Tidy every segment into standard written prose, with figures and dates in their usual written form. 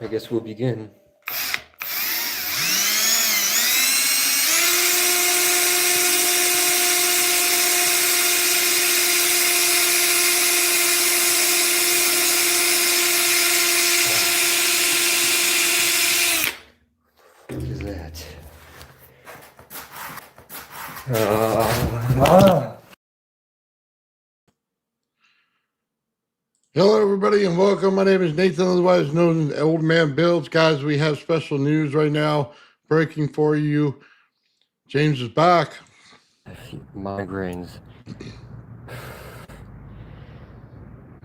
I guess we'll begin. What is that? Hello, everybody, and welcome. My name is Nathan, otherwise known as Old Man Builds. Guys, we have special news right now breaking for you. James is back. Migraines.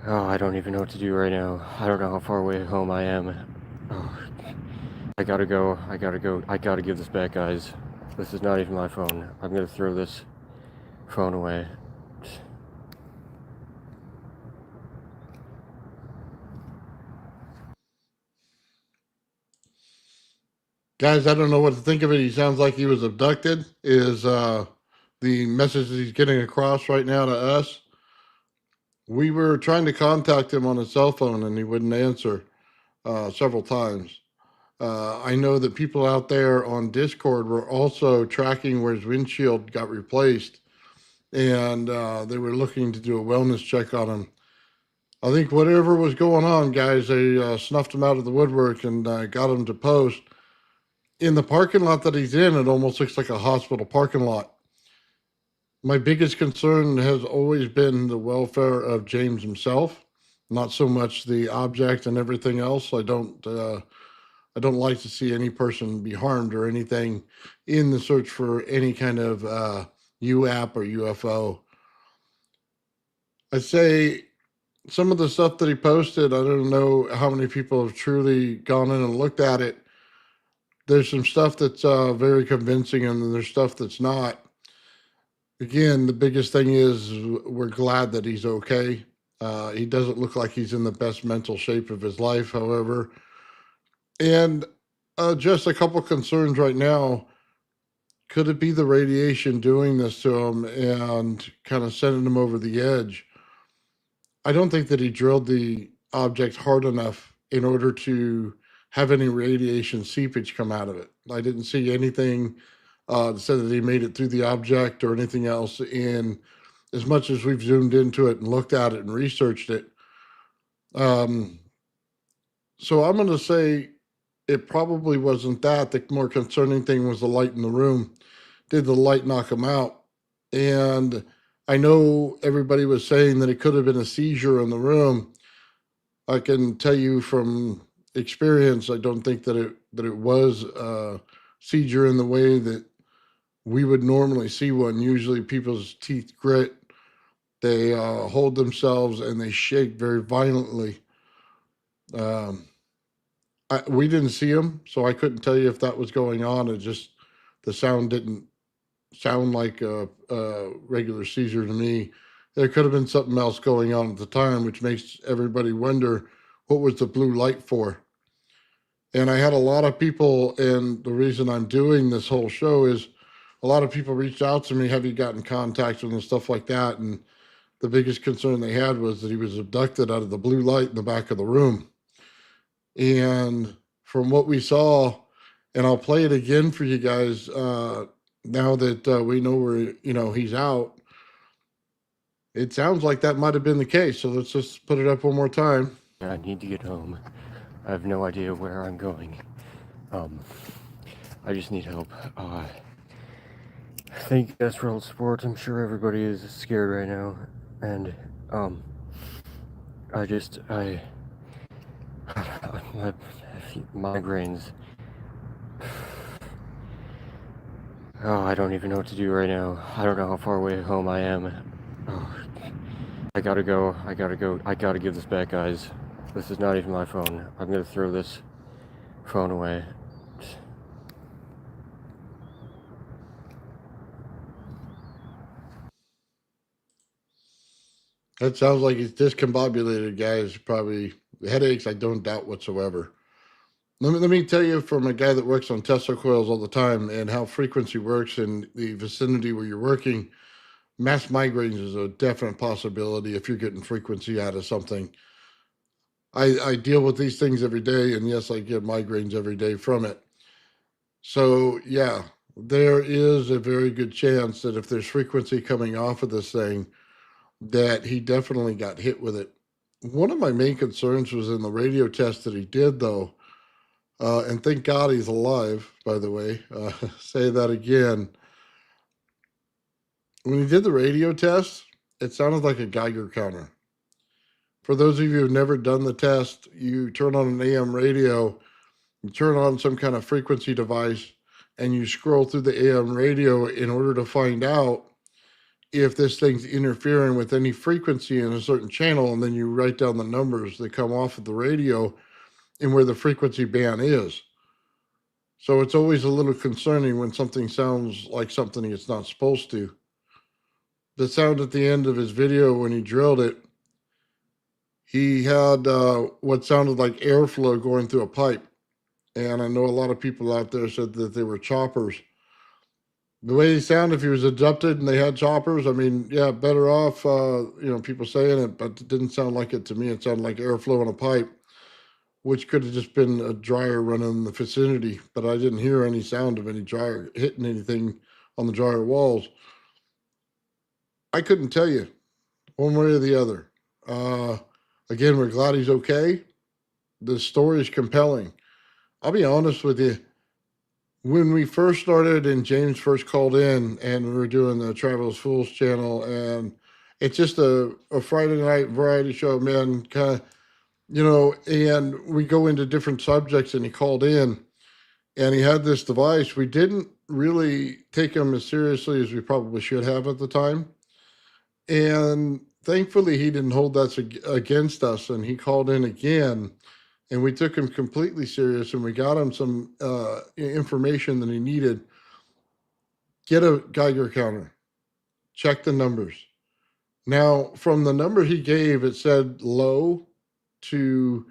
Oh, I don't even know what to do right now. I don't know how far away home I am. Oh, I gotta go. I gotta give this back, guys. This is not even my phone. I'm gonna throw this phone away. Guys, I don't know what to think of it. He sounds like he was abducted, is the message that he's getting across right now to us. We were trying to contact him on his cell phone, and he wouldn't answer several times. I know that people out there on Discord were also tracking where his windshield got replaced, and they were looking to do a wellness check on him. I think whatever was going on, guys, they snuffed him out of the woodwork and got him to post. In the parking lot that he's in, it almost looks like a hospital parking lot. My biggest concern has always been the welfare of James himself, not so much the object and everything else. I don't like to see any person be harmed or anything in the search for any kind of UAP or UFO. I'd say some of the stuff that he posted, I don't know how many people have truly gone in and looked at it. There's some stuff that's very convincing, and then there's stuff that's not. Again, the biggest thing is we're glad that he's okay. He doesn't look like he's in the best mental shape of his life, however. And just a couple concerns right now. Could it be the radiation doing this to him and kind of sending him over the edge? I don't think that he drilled the object hard enough in order to have any radiation seepage come out of it. I didn't see anything that said that he made it through the object or anything else. And as much as we've zoomed into it and looked at it and researched it, um, so I'm going to say it probably wasn't that. The more concerning thing was the light in the room. Did the light knock him out? And I know everybody was saying that it could have been a seizure in the room. I can tell you from experience, I don't think that it was a seizure in the way that we would normally see one. Usually, people's teeth grit, they hold themselves, and they shake very violently. Um, we didn't see him, so I couldn't tell you if that was going on. It just the sound didn't sound like a regular seizure to me. There could have been something else going on at the time, which makes everybody wonder what was the blue light for. And I had a lot of people, and the reason I'm doing this whole show is a lot of people reached out to me, have you gotten contact with him and stuff like that? And the biggest concern they had was that he was abducted out of the blue light in the back of the room. And from what we saw, and I'll play it again for you guys now that we know he's out. It sounds like that might have been the case. So let's just put it up one more time. I need to get home. I have no idea where I'm going. I just need help. Thank you guys for all the support. I'm sure everybody is scared right now. And, my migraines. Oh, I don't even know what to do right now. I don't know how far away home I am. Oh, I gotta go. I gotta give this back, guys. This is not even my phone. I'm gonna throw this phone away. That sounds like he's discombobulated, guys. Probably headaches, I don't doubt whatsoever. Let me tell you from a guy that works on Tesla coils all the time and how frequency works in the vicinity where you're working. Mass migraines is a definite possibility if you're getting frequency out of something. I deal with these things every day, and yes, I get migraines every day from it. So, yeah, there is a very good chance that if there's frequency coming off of this thing, that he definitely got hit with it. One of my main concerns was in the radio test that he did, though, and thank God he's alive, by the way. Say that again. When he did the radio test, it sounded like a Geiger counter. For those of you who've never done the test, you turn on an AM radio, you turn on some kind of frequency device, and you scroll through the AM radio in order to find out if this thing's interfering with any frequency in a certain channel, and then you write down the numbers that come off of the radio and where the frequency band is. So it's always a little concerning when something sounds like something it's not supposed to. The sound at the end of his video when he drilled it, he had what sounded like airflow going through a pipe. And I know a lot of people out there said that they were choppers. The way he sounded, if he was abducted and they had choppers, I mean, yeah, better off, people saying it, but it didn't sound like it to me. It sounded like airflow in a pipe, which could have just been a dryer running in the vicinity, but I didn't hear any sound of any dryer hitting anything on the dryer walls. I couldn't tell you one way or the other. Again, we're glad he's okay. The story is compelling. I'll be honest with you. When we first started and James first called in and we were doing the Travelers Fools channel, and it's just a Friday night variety show, man, kind of, and we go into different subjects, and he called in and he had this device. We didn't really take him as seriously as we probably should have at the time. And thankfully, he didn't hold that against us, and he called in again, and we took him completely serious, and we got him some information that he needed. Get a Geiger counter, check the numbers. Now, from the number he gave, it said low to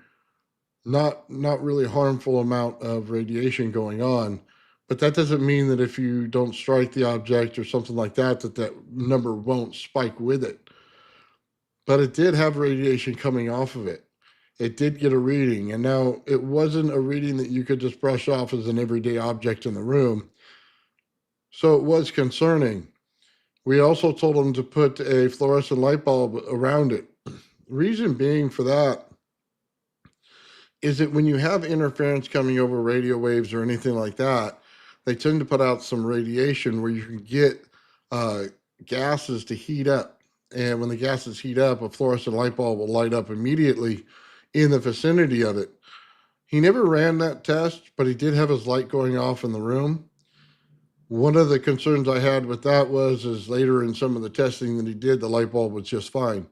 not really harmful amount of radiation going on. But that doesn't mean that if you don't strike the object or something like that, that number won't spike with it. But it did have radiation coming off of it. It did get a reading. And now it wasn't a reading that you could just brush off as an everyday object in the room. So it was concerning. We also told him to put a fluorescent light bulb around it. Reason being for that is that when you have interference coming over radio waves or anything like that, they tend to put out some radiation where you can get gases to heat up. And when the gases heat up, a fluorescent light bulb will light up immediately in the vicinity of it. He never ran that test, but he did have his light going off in the room. One of the concerns I had with that is later in some of the testing that he did, the light bulb was just fine.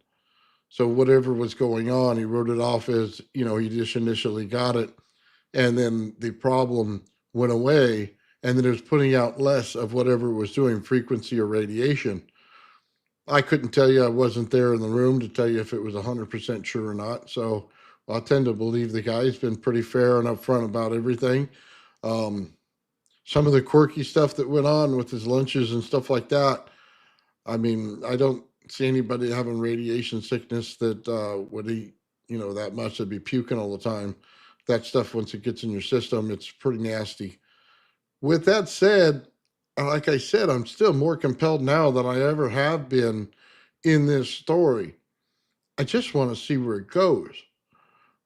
So whatever was going on, he wrote it off as, he just initially got it. And then the problem went away, and then it was putting out less of whatever it was doing, frequency or radiation. I couldn't tell you. I wasn't there in the room to tell you if it was 100% true or not. So I tend to believe the guy's been pretty fair and upfront about everything. Some of the quirky stuff that went on with his lunches and stuff like that, I mean, I don't see anybody having radiation sickness that would eat, that much. They'd be puking all the time. That stuff, once it gets in your system, it's pretty nasty. With that said, like I said, I'm still more compelled now than I ever have been in this story. I just want to see where it goes.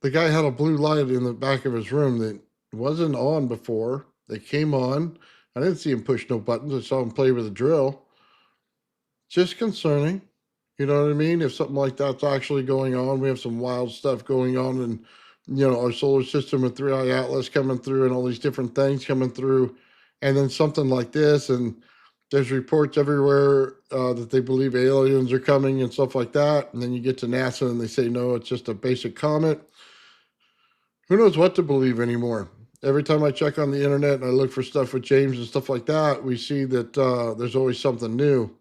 The guy had a blue light in the back of his room that wasn't on before. They came on. I didn't see him push no buttons. I saw him play with a drill. Just concerning. You know what I mean? If something like that's actually going on, we have some wild stuff going on in, our solar system with 3i Atlas coming through and all these different things coming through. And then something like this, and there's reports everywhere that they believe aliens are coming and stuff like that. And then you get to NASA and they say, no, it's just a basic comet. Who knows what to believe anymore? Every time I check on the internet and I look for stuff with James and stuff like that, we see that there's always something new.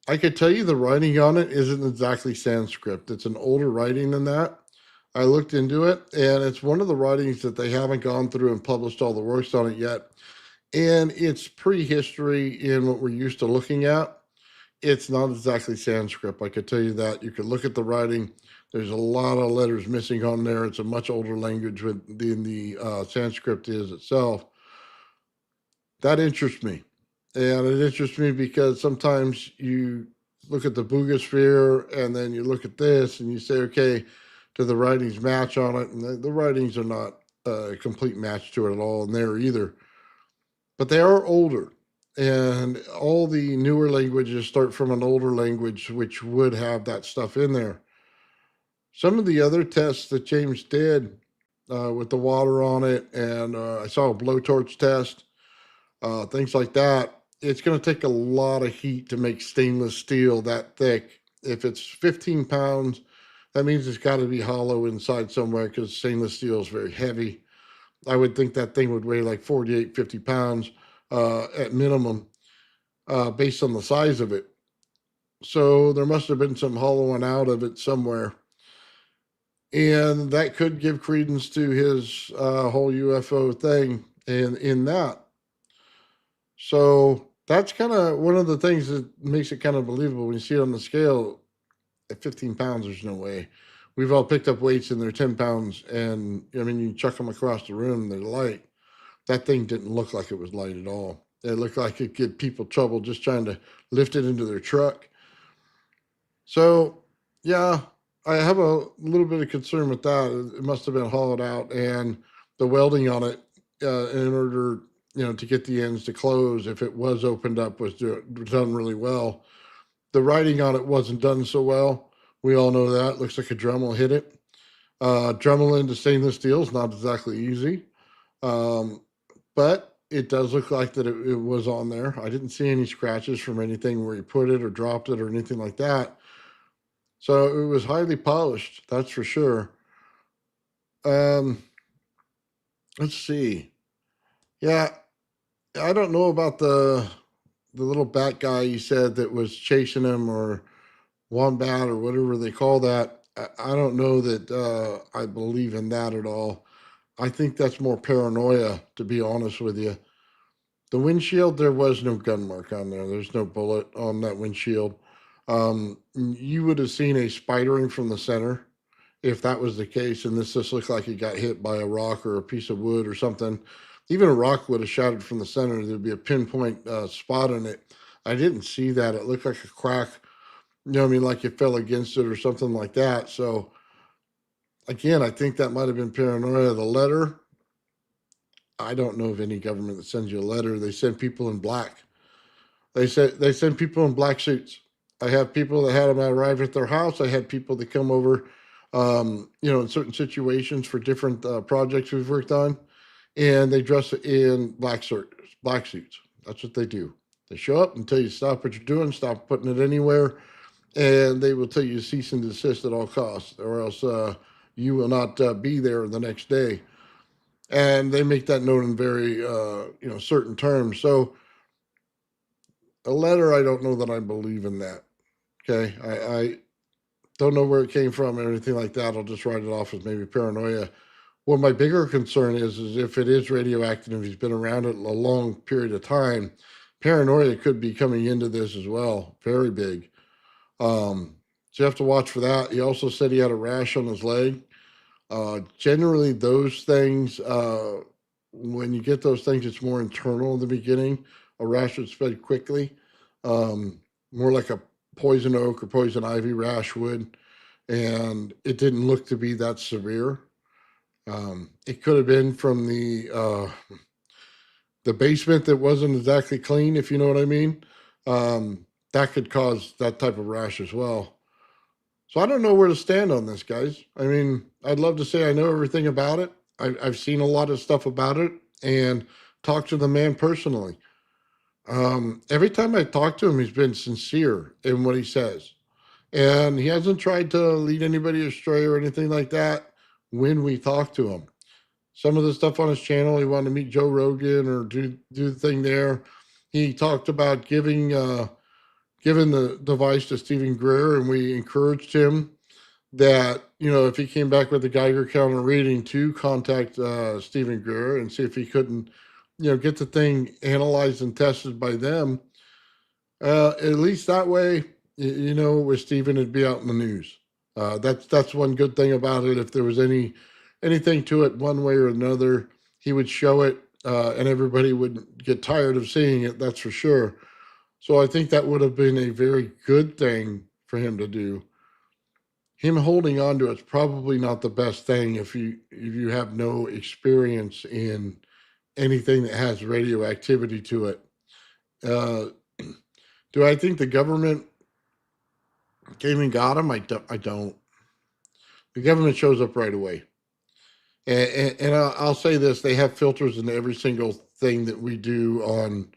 I could tell you the writing on it isn't exactly Sanskrit. It's an older writing than that. I looked into it, and it's one of the writings that they haven't gone through and published all the works on it yet. And it's prehistory in what we're used to looking at. It's not exactly Sanskrit. I could tell you that. You could look at the writing. There's a lot of letters missing on there. It's a much older language than the Sanskrit is itself. That interests me. And it interests me because sometimes you look at the Boogosphere and then you look at this and you say, okay, do the writings match on it? And the writings are not a complete match to it at all in there either. But they are older. And all the newer languages start from an older language, which would have that stuff in there. Some of the other tests that James did with the water on it, and I saw a blowtorch test, things like that. It's going to take a lot of heat to make stainless steel that thick. If it's 15 pounds, that means it's got to be hollow inside somewhere because stainless steel is very heavy. I would think that thing would weigh like 48, 50 pounds at minimum based on the size of it. So there must have been some hollowing out of it somewhere. And that could give credence to his whole UFO thing in that. So that's kind of one of the things that makes it kind of believable when you see it on the scale. At 15 pounds, there's no way. We've all picked up weights and they're 10 pounds, and I mean, you chuck them across the room, they're light. That thing didn't look like it was light at all. It looked like it gave people trouble just trying to lift it into their truck. So, yeah, I have a little bit of concern with that. It must have been hollowed out, and the welding on it, in order, to get the ends to close, if it was opened up, was done really well. The writing on it wasn't done so well. We all know that. Looks like a Dremel hit it. Dremel into stainless steel is not exactly easy, but it does look like that it was on there. I didn't see any scratches from anything where he put it or dropped it or anything like that. So it was highly polished, that's for sure. Let's see. Yeah, I don't know about the little bat guy you said that was chasing him, or wombat or whatever they call that. I don't know that I believe in that at all. I think that's more paranoia, to be honest with you. The windshield, there was no gun mark on there. There's no bullet on that windshield. You would have seen a spidering from the center if that was the case, and this just looked like it got hit by a rock or a piece of wood or something. Even a rock would have shattered from the center. There'd be a pinpoint spot in it. I didn't see that. It looked like a crack, like it fell against it or something like that. So, again, I think that might have been paranoia. The letter, I don't know of any government that sends you a letter. They send people in black. They send people in black suits. I have people that had them arrive at their house. I had people that come over, in certain situations for different projects we've worked on, and they dress in black suits. That's what they do. They show up and tell you stop what you're doing, stop putting it anywhere, and they will tell you cease and desist at all costs, or else you will not be there the next day. And they make that known in very certain terms. So a letter, I don't know that I believe in that. Okay, I don't know where it came from or anything like that. I'll just write it off as maybe paranoia. What my bigger concern is if it is radioactive, if he's been around it a long period of time, paranoia could be coming into this as well. Very big. So you have to watch for that. He also said he had a rash on his leg. Generally, those things, when you get those things, it's more internal in the beginning. A rash would spread quickly, more like a poison oak or poison ivy rash would, and it didn't look to be that severe. It could have been from the basement that wasn't exactly clean, if you know what I mean. That could cause that type of rash as well. So I don't know where to stand on this, guys. I mean, I'd love to say I know everything about it. I've seen a lot of stuff about it and talked to the man personally. Every time I talk to him, he's been sincere in what he says. And he hasn't tried to lead anybody astray or anything like that when we talk to him. Some of the stuff on his channel, he wanted to meet Joe Rogan or do the thing there. He talked about giving the device to Stephen Greer, and we encouraged him that, if he came back with a Geiger counter reading, to contact Stephen Greer and see if he couldn't, get the thing analyzed and tested by them. At least that way, with Stephen, it'd be out in the news. That's one good thing about it. If there was anything to it one way or another, he would show it, and everybody would get tired of seeing it. That's for sure. So I think that would have been a very good thing for him to do. Him holding on to it's probably not the best thing if you have no experience in anything that has radioactivity to it. Uh, do I think the government came and got him? I don't. I don't. The government shows up right away. And I'll say this: they have filters in every single thing that we do on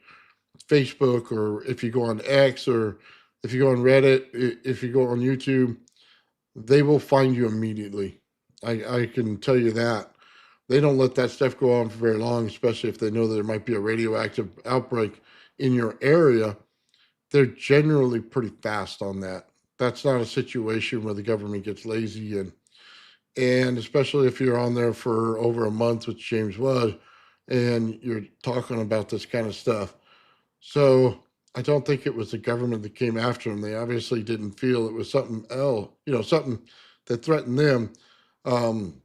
Facebook, or if you go on X, or if you go on Reddit, if you go on YouTube, they will find you immediately. I can tell you that. They don't let that stuff go on for very long, especially if they know that there might be a radioactive outbreak in your area. They're generally pretty fast on that. That's not a situation where the government gets lazy, and especially if you're on there for over a month, which James was, and you're talking about this kind of stuff. So I don't think it was the government that came after him. They obviously didn't feel it was something else, something that threatened them. Um,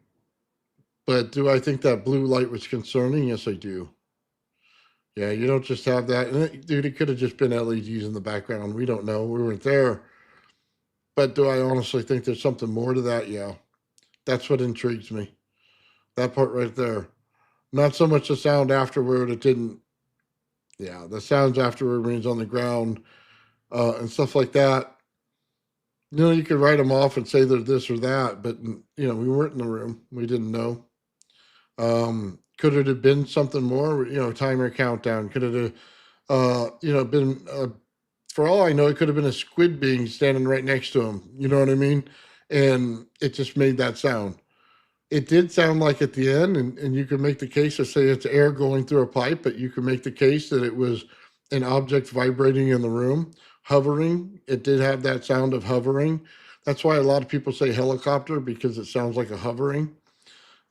but do I think that blue light was concerning? Yes, I do. Yeah, you don't just have that. And dude, it could have just been LEDs in the background. We don't know. We weren't there. But do I honestly think there's something more to that? Yeah. That's what intrigues me. That part right there. Not so much the sound afterward. It didn't. Yeah, the sounds afterward when he's on the ground, and stuff like that. You could write them off and say they're this or that, but we weren't in the room. We didn't know. Could it have been something more? Timer countdown. Could it have, been? For all I know, it could have been a squid being standing right next to him. You know what I mean? And it just made that sound. It did sound like at the end, and you could make the case to say it's air going through a pipe, but you could make the case that it was an object vibrating in the room, hovering. It did have that sound of hovering. That's why a lot of people say helicopter, because it sounds like a hovering.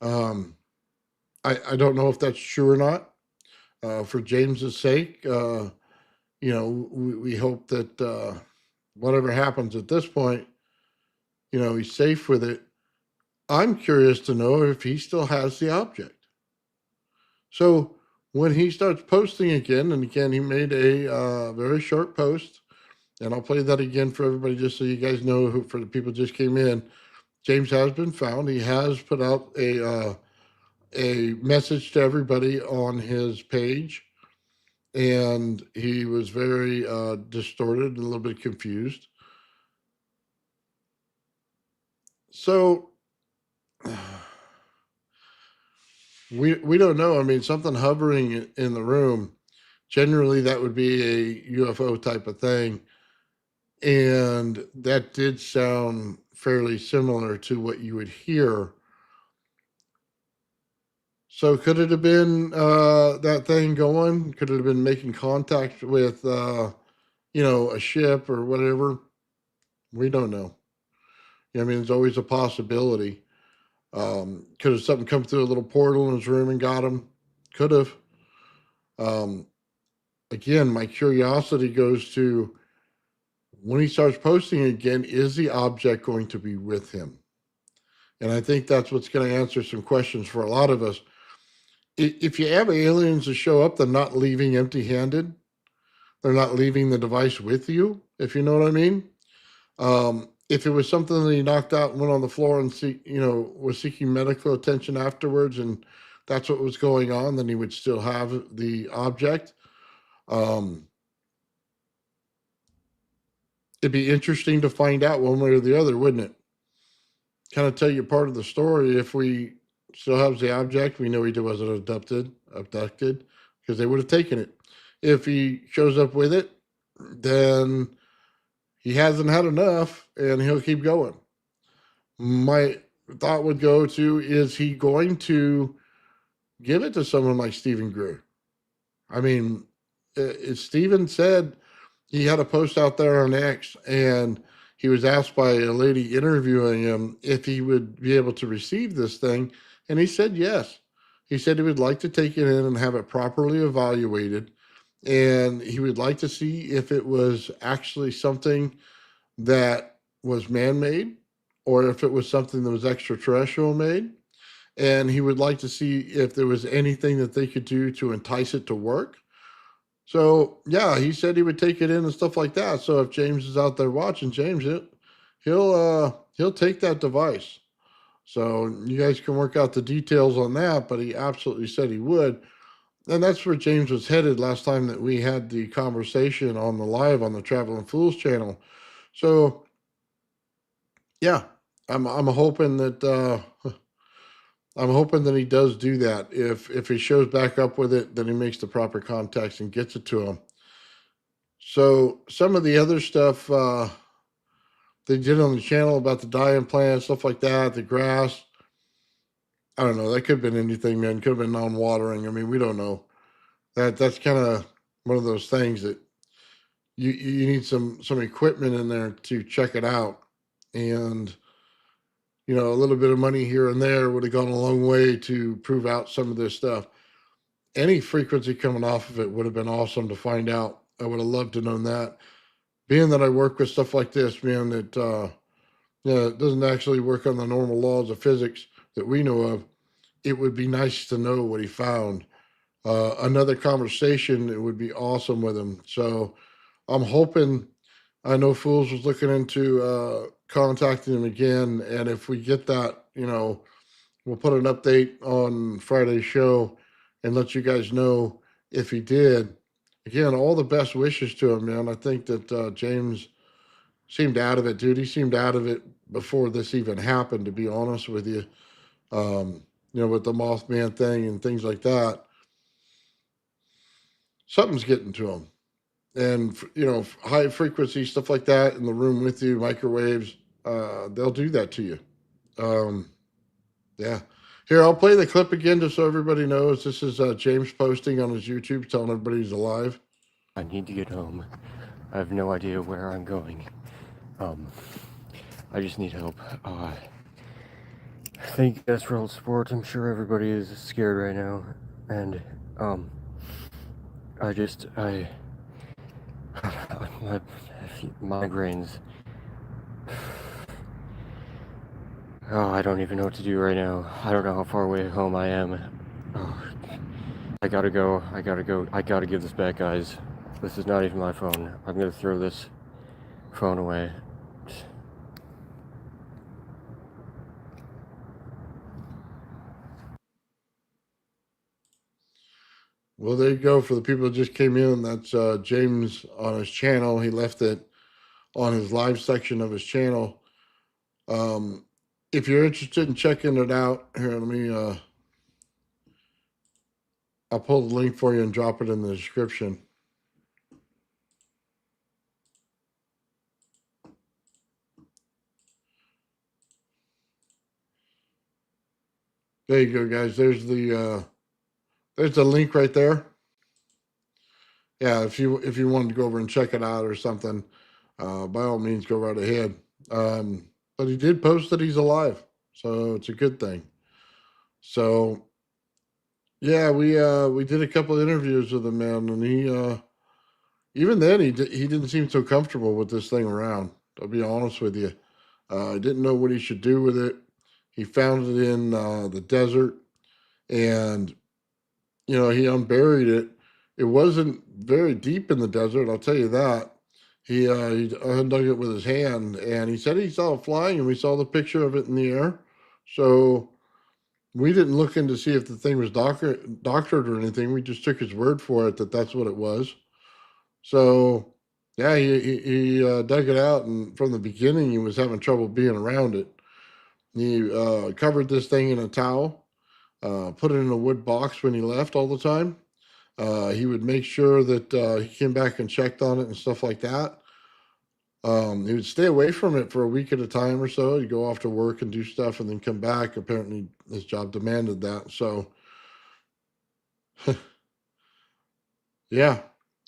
I don't know if that's true or not. For James's sake, we hope that whatever happens at this point, he's safe with it. I'm curious to know if he still has the object. So when he starts posting again, and again, he made a very short post, and I'll play that again for everybody just so you guys know who, for the people just came in. James has been found. He has put out a message to everybody on his page, and he was very distorted and a little bit confused. So we don't know. I mean, something hovering in the room, generally that would be a UFO type of thing. And that did sound fairly similar to what you would hear. So could it have been that thing going? Could it have been making contact with, a ship or whatever? We don't know. I mean, there's always a possibility. Could have something come through a little portal in his room and got him? Could have. Um, Again, my curiosity goes to, when he starts posting again, is the object going to be with him? And I think that's what's going to answer some questions for a lot of us. If you have aliens that show up, they're not leaving empty-handed. They're not leaving the device with you, if you know what I mean. If it was something that he knocked out and went on the floor and was seeking medical attention afterwards, and that's what was going on, then he would still have the object. It'd be interesting to find out one way or the other, wouldn't it? Kind of tell you part of the story. If we still have the object, we know he wasn't abducted, because they would have taken it. If he shows up with it, then he hasn't had enough, and he'll keep going. My thought would go to, is he going to give it to someone like Stephen Greer? I mean, Stephen said he had a post out there on X, and he was asked by a lady interviewing him if he would be able to receive this thing, and he said yes. He said he would like to take it in and have it properly evaluated, and he would like to see if it was actually something that was man-made, or if it was something that was extraterrestrial made. And he would like to see if there was anything that they could do to entice it to work. So yeah, he said he would take it in and stuff like that. So if James is out there watching, James, he'll take that device. So you guys can work out the details on that, but he absolutely said he would. And that's where James was headed last time that we had the conversation on the live on the Traveling Fools channel. So yeah, I'm hoping that I'm hoping that he does do that. If he shows back up with it, then he makes the proper contacts and gets it to him. So some of the other stuff they did on the channel about the dye implant, stuff like that, the grass. I don't know. That could have been anything, man. Could have been non-watering. I mean, we don't know. That's kind of one of those things that you need some equipment in there to check it out, and a little bit of money here and there would have gone a long way to prove out some of this stuff. Any frequency coming off of it would have been awesome to find out. I would have loved to know that. Being that I work with stuff like this, man, that it doesn't actually work on the normal laws of physics that we know of. It would be nice to know what he found. Another conversation, it would be awesome with him. So I'm hoping. I know Fools was looking into contacting him again, and if we get that, we'll put an update on Friday's show and let you guys know if he did. Again, all the best wishes to him, man. I think that James seemed out of it, dude. He seemed out of it before this even happened, to be honest with you. With the Mothman thing and things like that. Something's getting to him. And, high frequency stuff like that in the room with you, microwaves, they'll do that to you. Yeah. Here, I'll play the clip again just so everybody knows. This is James posting on his YouTube telling everybody he's alive. I need to get home. I have no idea where I'm going. I just need help. Thank you guys for all the support. I'm sure everybody is scared right now. And, my migraines. Oh, I don't even know what to do right now. I don't know how far away home I am. Oh, I gotta go. I gotta give this back, guys. This is not even my phone. I'm gonna throw this phone away. Well, there you go. For the people that just came in, that's James on his channel. He left it on his live section of his channel. If you're interested in checking it out, here, let me, I'll pull the link for you and drop it in the description. There you go, guys. There's the link right there. Yeah, if you wanted to go over and check it out or something, by all means, go right ahead. But he did post that he's alive, so it's a good thing. So, yeah, we did a couple of interviews with him, man, and he even then he didn't seem so comfortable with this thing around. I'll be honest with you. I didn't know what he should do with it. He found it in the desert, and he unburied it. It wasn't very deep in the desert, I'll tell you that. He undug it with his hand, and he said he saw it flying, and we saw the picture of it in the air. So we didn't look in to see if the thing was doctored or anything. We just took his word for it that that's what it was. So yeah, he dug it out, and from the beginning, he was having trouble being around it. He covered this thing in a towel, put it in a wood box when he left all the time. He would make sure that he came back and checked on it and stuff like that. He would stay away from it for a week at a time or so. He'd go off to work and do stuff and then come back. Apparently, his job demanded that. So, yeah,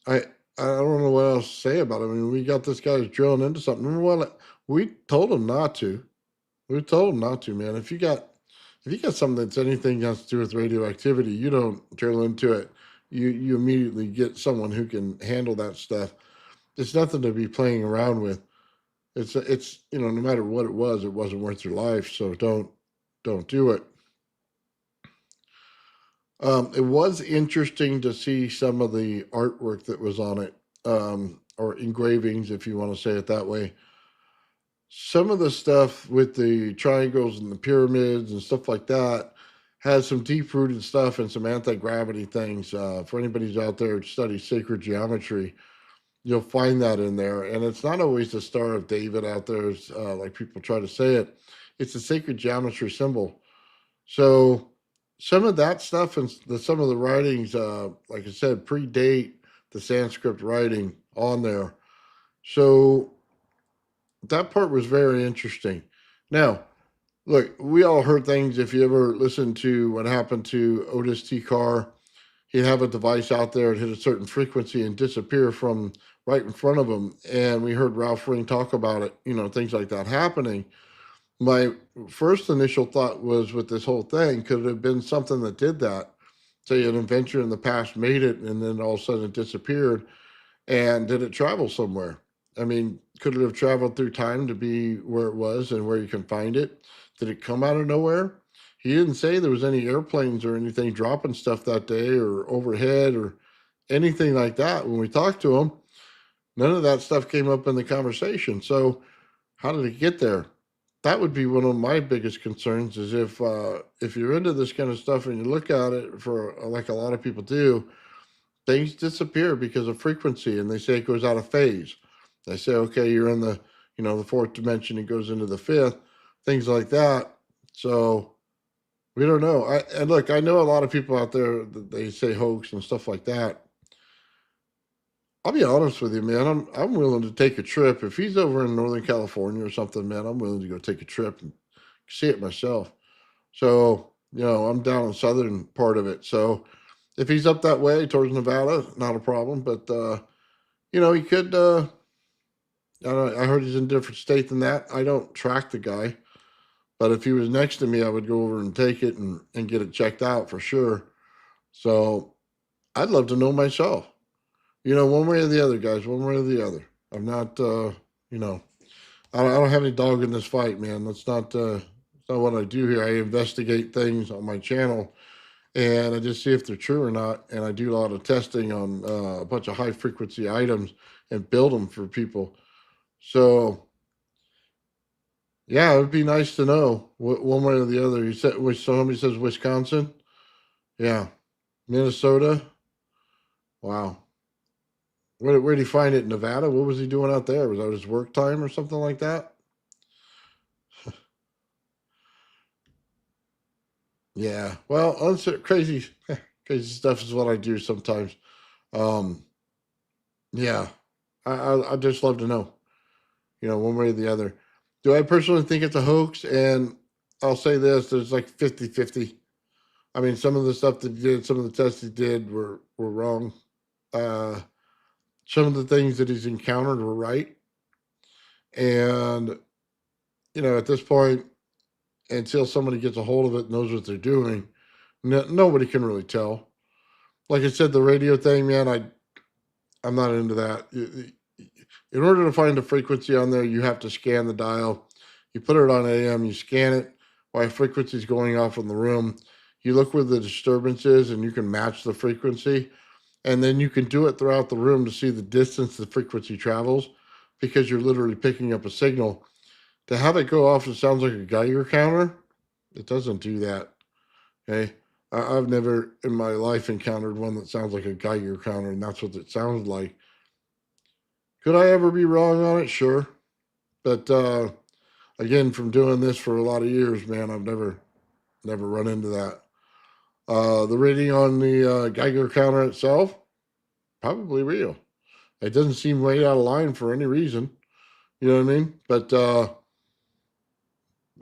I don't know what else to say about it. I mean, we got this guy drilling into something. Remember what we told him not to. We told him not to, man. If you got something that's anything has to do with radioactivity, you don't drill into it. You immediately get someone who can handle that stuff. It's nothing to be playing around with. It's no matter what it wasn't worth your life. So don't do it. It was interesting to see some of the artwork that was on it, or engravings, if you want to say it that way. Some of the stuff with the triangles and the pyramids and stuff like that has some deep rooted stuff and some anti gravity things. For anybody who's out there who studies sacred geometry, you'll find that in there. And it's not always the Star of David out there, like people try to say it. It's a sacred geometry symbol. So some of that stuff and some of the writings, like I said, predate the Sanskrit writing on there. So that part was very interesting. Now, look, we all heard things. If you ever listened to what happened to Otis T. Carr, he'd have a device out there and hit a certain frequency and disappear from right in front of him. And we heard Ralph Ring talk about it, things like that happening. My first initial thought was with this whole thing, could it have been something that did that? Say an inventor in the past made it and then all of a sudden it disappeared. And did it travel somewhere? I mean, could it have traveled through time to be where it was and where you can find it? Did it come out of nowhere? He didn't say there was any airplanes or anything dropping stuff that day or overhead or anything like that. When we talked to him, none of that stuff came up in the conversation. So how did it get there? That would be one of my biggest concerns is if you're into this kind of stuff and you look at it for like a lot of people do, things disappear because of frequency and they say it goes out of phase. They say, okay, you're in the fourth dimension, it goes into the fifth, things like that. So we don't know. And look, I know a lot of people out there that they say hoax and stuff like that. I'll be honest with you, man. I'm willing to take a trip. If he's over in Northern California or something, man, I'm willing to go take a trip and see it myself. So, I'm down in the southern part of it. So if he's up that way towards Nevada, not a problem. But he could. I heard he's in a different state than that. I don't track the guy, but if he was next to me, I would go over and take it and get it checked out for sure. So I'd love to know myself. One way or the other, guys. One way or the other. I'm not. I don't have any dog in this fight, man. That's not. That's not what I do here. I investigate things on my channel and I just see if they're true or not. And I do a lot of testing on a bunch of high frequency items and build them for people. So yeah, it would be nice to know one way or the other. You said, which somebody says Wisconsin, yeah, Minnesota. Wow, where did he find it? Nevada? What was he doing out there? Was that his work time or something like that? Yeah. Well, crazy, crazy stuff is what I do sometimes. Um, yeah, I just love to know, one way or the other. Do I personally think it's a hoax? And I'll say this, there's like 50-50. I mean, some of the stuff that he did, some of the tests he did were wrong. Uh, some of the things that he's encountered were right. And, at this point, until somebody gets a hold of it, knows what they're doing, nobody can really tell. Like I said, the radio thing, man, I'm not into that. In order to find a frequency on there, you have to scan the dial. You put it on AM, you scan it while frequency is going off in the room. You look where the disturbance is and you can match the frequency. And then you can do it throughout the room to see the distance the frequency travels because you're literally picking up a signal. To have it go off, it sounds like a Geiger counter. It doesn't do that. Okay. I've never in my life encountered one that sounds like a Geiger counter, and that's what it sounds like. Could I ever be wrong on it? Sure. But again, from doing this for a lot of years, man, I've never run into that. The reading on the Geiger counter itself, probably real. It doesn't seem way out of line for any reason. You know what I mean? But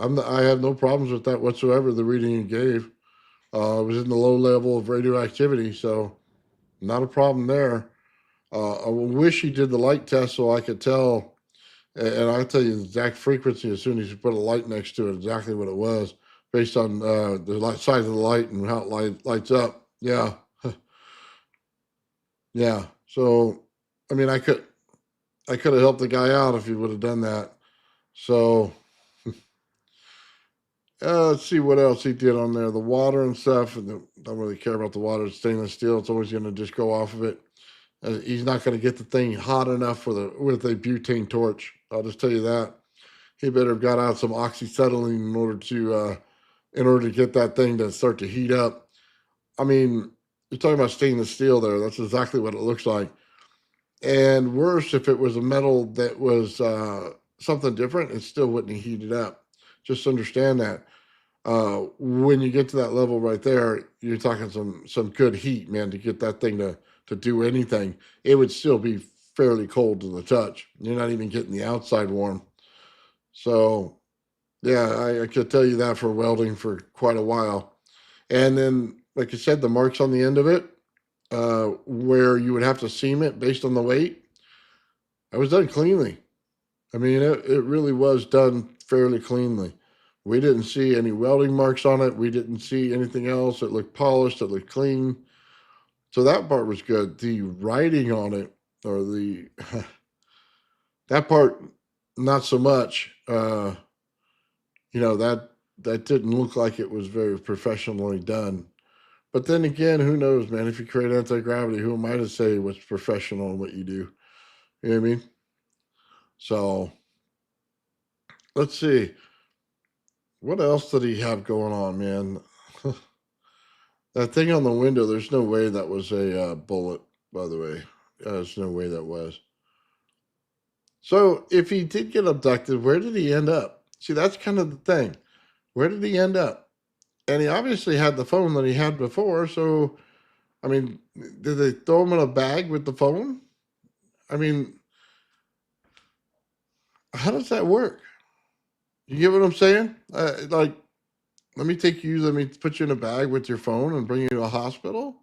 I have no problems with that whatsoever. The reading you gave it was in the low level of radioactivity, so not a problem there. I wish he did the light test so I could tell, and I'll tell you the exact frequency as soon as you put a light next to it, exactly what it was, based on the size of the light and how it lights up. Yeah, yeah. So, I mean, I could have helped the guy out if he would have done that. So let's see what else he did on there. The water and stuff. And don't really care about the water. It's stainless steel. It's always going to just go off of it. He's not going to get the thing hot enough with a butane torch. I'll just tell you that. He better have got out some oxyacetylene in order to get that thing to start to heat up. I mean, you're talking about stainless steel there. That's exactly what it looks like. And worse, if it was a metal that was something different, it still wouldn't heat it up. Just understand that. When you get to that level right there, you're talking some good heat, man, to get that thing to do anything. It would still be fairly cold to the touch. You're not even getting the outside warm. So, yeah, I could tell you that for welding for quite a while. And then, like I said, the marks on the end of it, where you would have to seam it based on the weight, it was done cleanly. I mean, it really was done fairly cleanly. We didn't see any welding marks on it. We didn't see anything else. It looked polished. It looked clean. So that part was good. The writing on it, or that part, not so much. That didn't look like it was very professionally done. But then again, who knows, man? If you create anti-gravity, who am I to say what's professional in what you do? You know what I mean? So let's see. What else did he have going on, man? That thing on the window, there's no way that was a bullet, by the way. There's no way that was. So if he did get abducted, where did he end up? See, that's kind of the thing. Where did he end up? And he obviously had the phone that he had before. So, I mean, did they throw him in a bag with the phone? I mean, how does that work? You get what I'm saying? Like, let me put you in a bag with your phone and bring you to a hospital.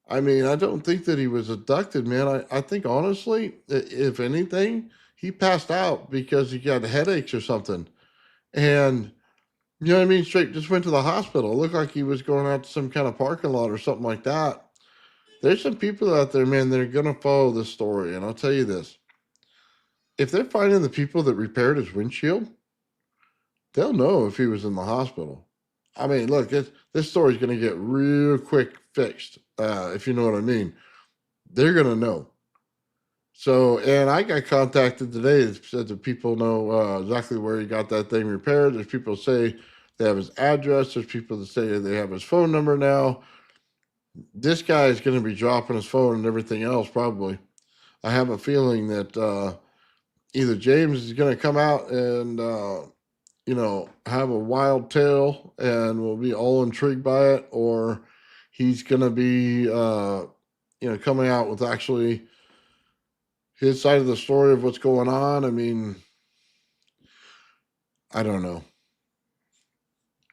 I mean, I don't think that he was abducted, man. I think honestly, if anything, he passed out because he got headaches or something. And you know what I mean? Straight just went to the hospital. It looked like he was going out to some kind of parking lot or something like that. There's some people out there, man, that are going to follow this story. And I'll tell you this, if they're finding the people that repaired his windshield, they'll know if he was in the hospital. I mean, look, this story's going to get real quick fixed, if you know what I mean. They're going to know. So, and I got contacted today that said that people know exactly where he got that thing repaired. There's people say they have his address. There's people that say they have his phone number now. This guy is going to be dropping his phone and everything else, probably. I have a feeling that either James is going to come out and have a wild tale and we'll be all intrigued by it, or he's going to be, coming out with actually his side of the story of what's going on. I mean, I don't know.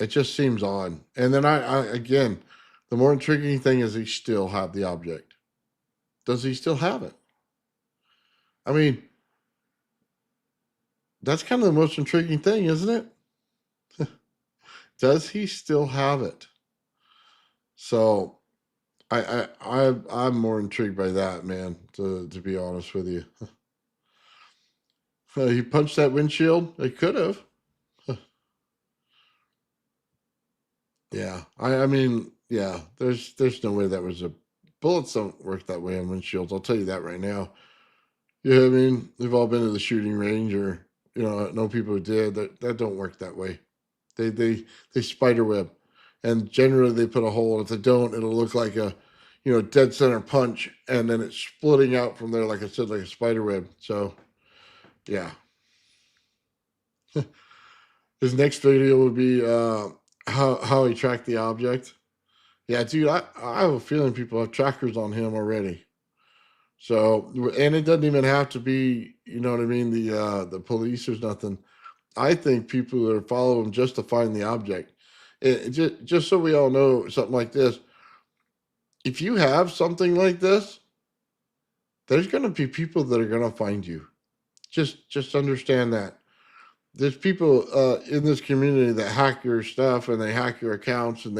It just seems odd. And then I again, the more intriguing thing is he still have the object. Does he still have it? I mean, that's kind of the most intriguing thing, isn't it? Does he still have it? So I'm more intrigued by that, man, to be honest with you. He punched that windshield. It could have. Yeah. I mean, yeah, there's no way that was a bullets don't work that way on windshields. I'll tell you that right now. Yeah, I mean, we've all been to the shooting range or know people who did. That don't work that way. They spider web. And generally they put a hole. If they don't, it'll look like a dead center punch, and then it's splitting out from there, like I said, like a spider web. So yeah. His next video would be how he tracked the object. Yeah, dude, I have a feeling people have trackers on him already. So, and it doesn't even have to be, you know what I mean, the police or nothing. I think people that follow him just to find the object. Just so we all know something like this. If you have something like this, there's going to be people that are going to find you. Just understand that. There's people in this community that hack your stuff and they hack your accounts, and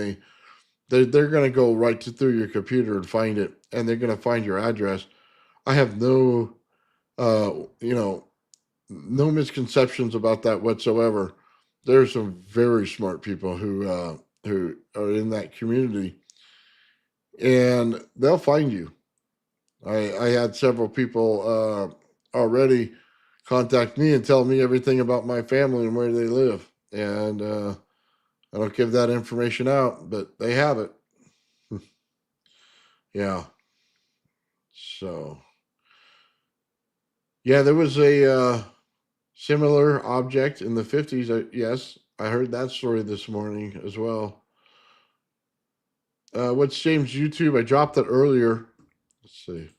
they're going to go right through your computer and find it, and they're going to find your address. I have no, uh, you know, no misconceptions about that whatsoever. There's some very smart people who are in that community, and they'll find you. I had several people already contact me and tell me everything about my family and where they live, and I don't give that information out, but they have it. Yeah. So yeah, there was a similar object in the 50s. Yes, I heard that story this morning as well. What's James' YouTube? I dropped it earlier. Let's see.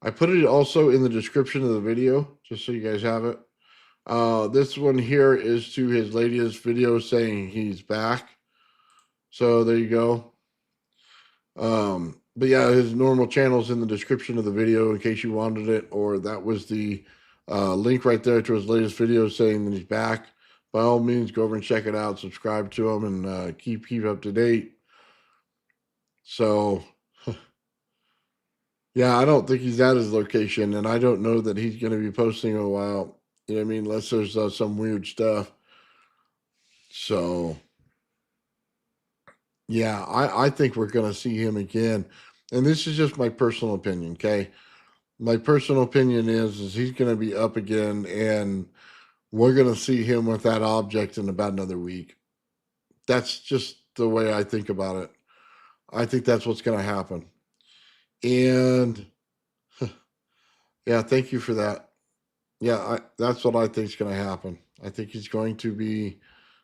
I put it also in the description of the video, just so you guys have it. This one here is to his latest video saying he's back. So there you go. But yeah, his normal channel's in the description of the video in case you wanted it, or that was the link right there to his latest video saying that he's back. By all means, go over and check it out, subscribe to him, and keep up to date. So yeah, I don't think he's at his location, and I don't know that he's going to be posting in a while. You know what I mean? Unless there's some weird stuff. So yeah, I think we're going to see him again. And this is just my personal opinion, okay? My personal opinion is he's going to be up again, and we're going to see him with that object in about another week. That's just the way I think about it. I think that's what's going to happen. And yeah, thank you for that. Yeah, that's what I think is going to happen. I think he's going to be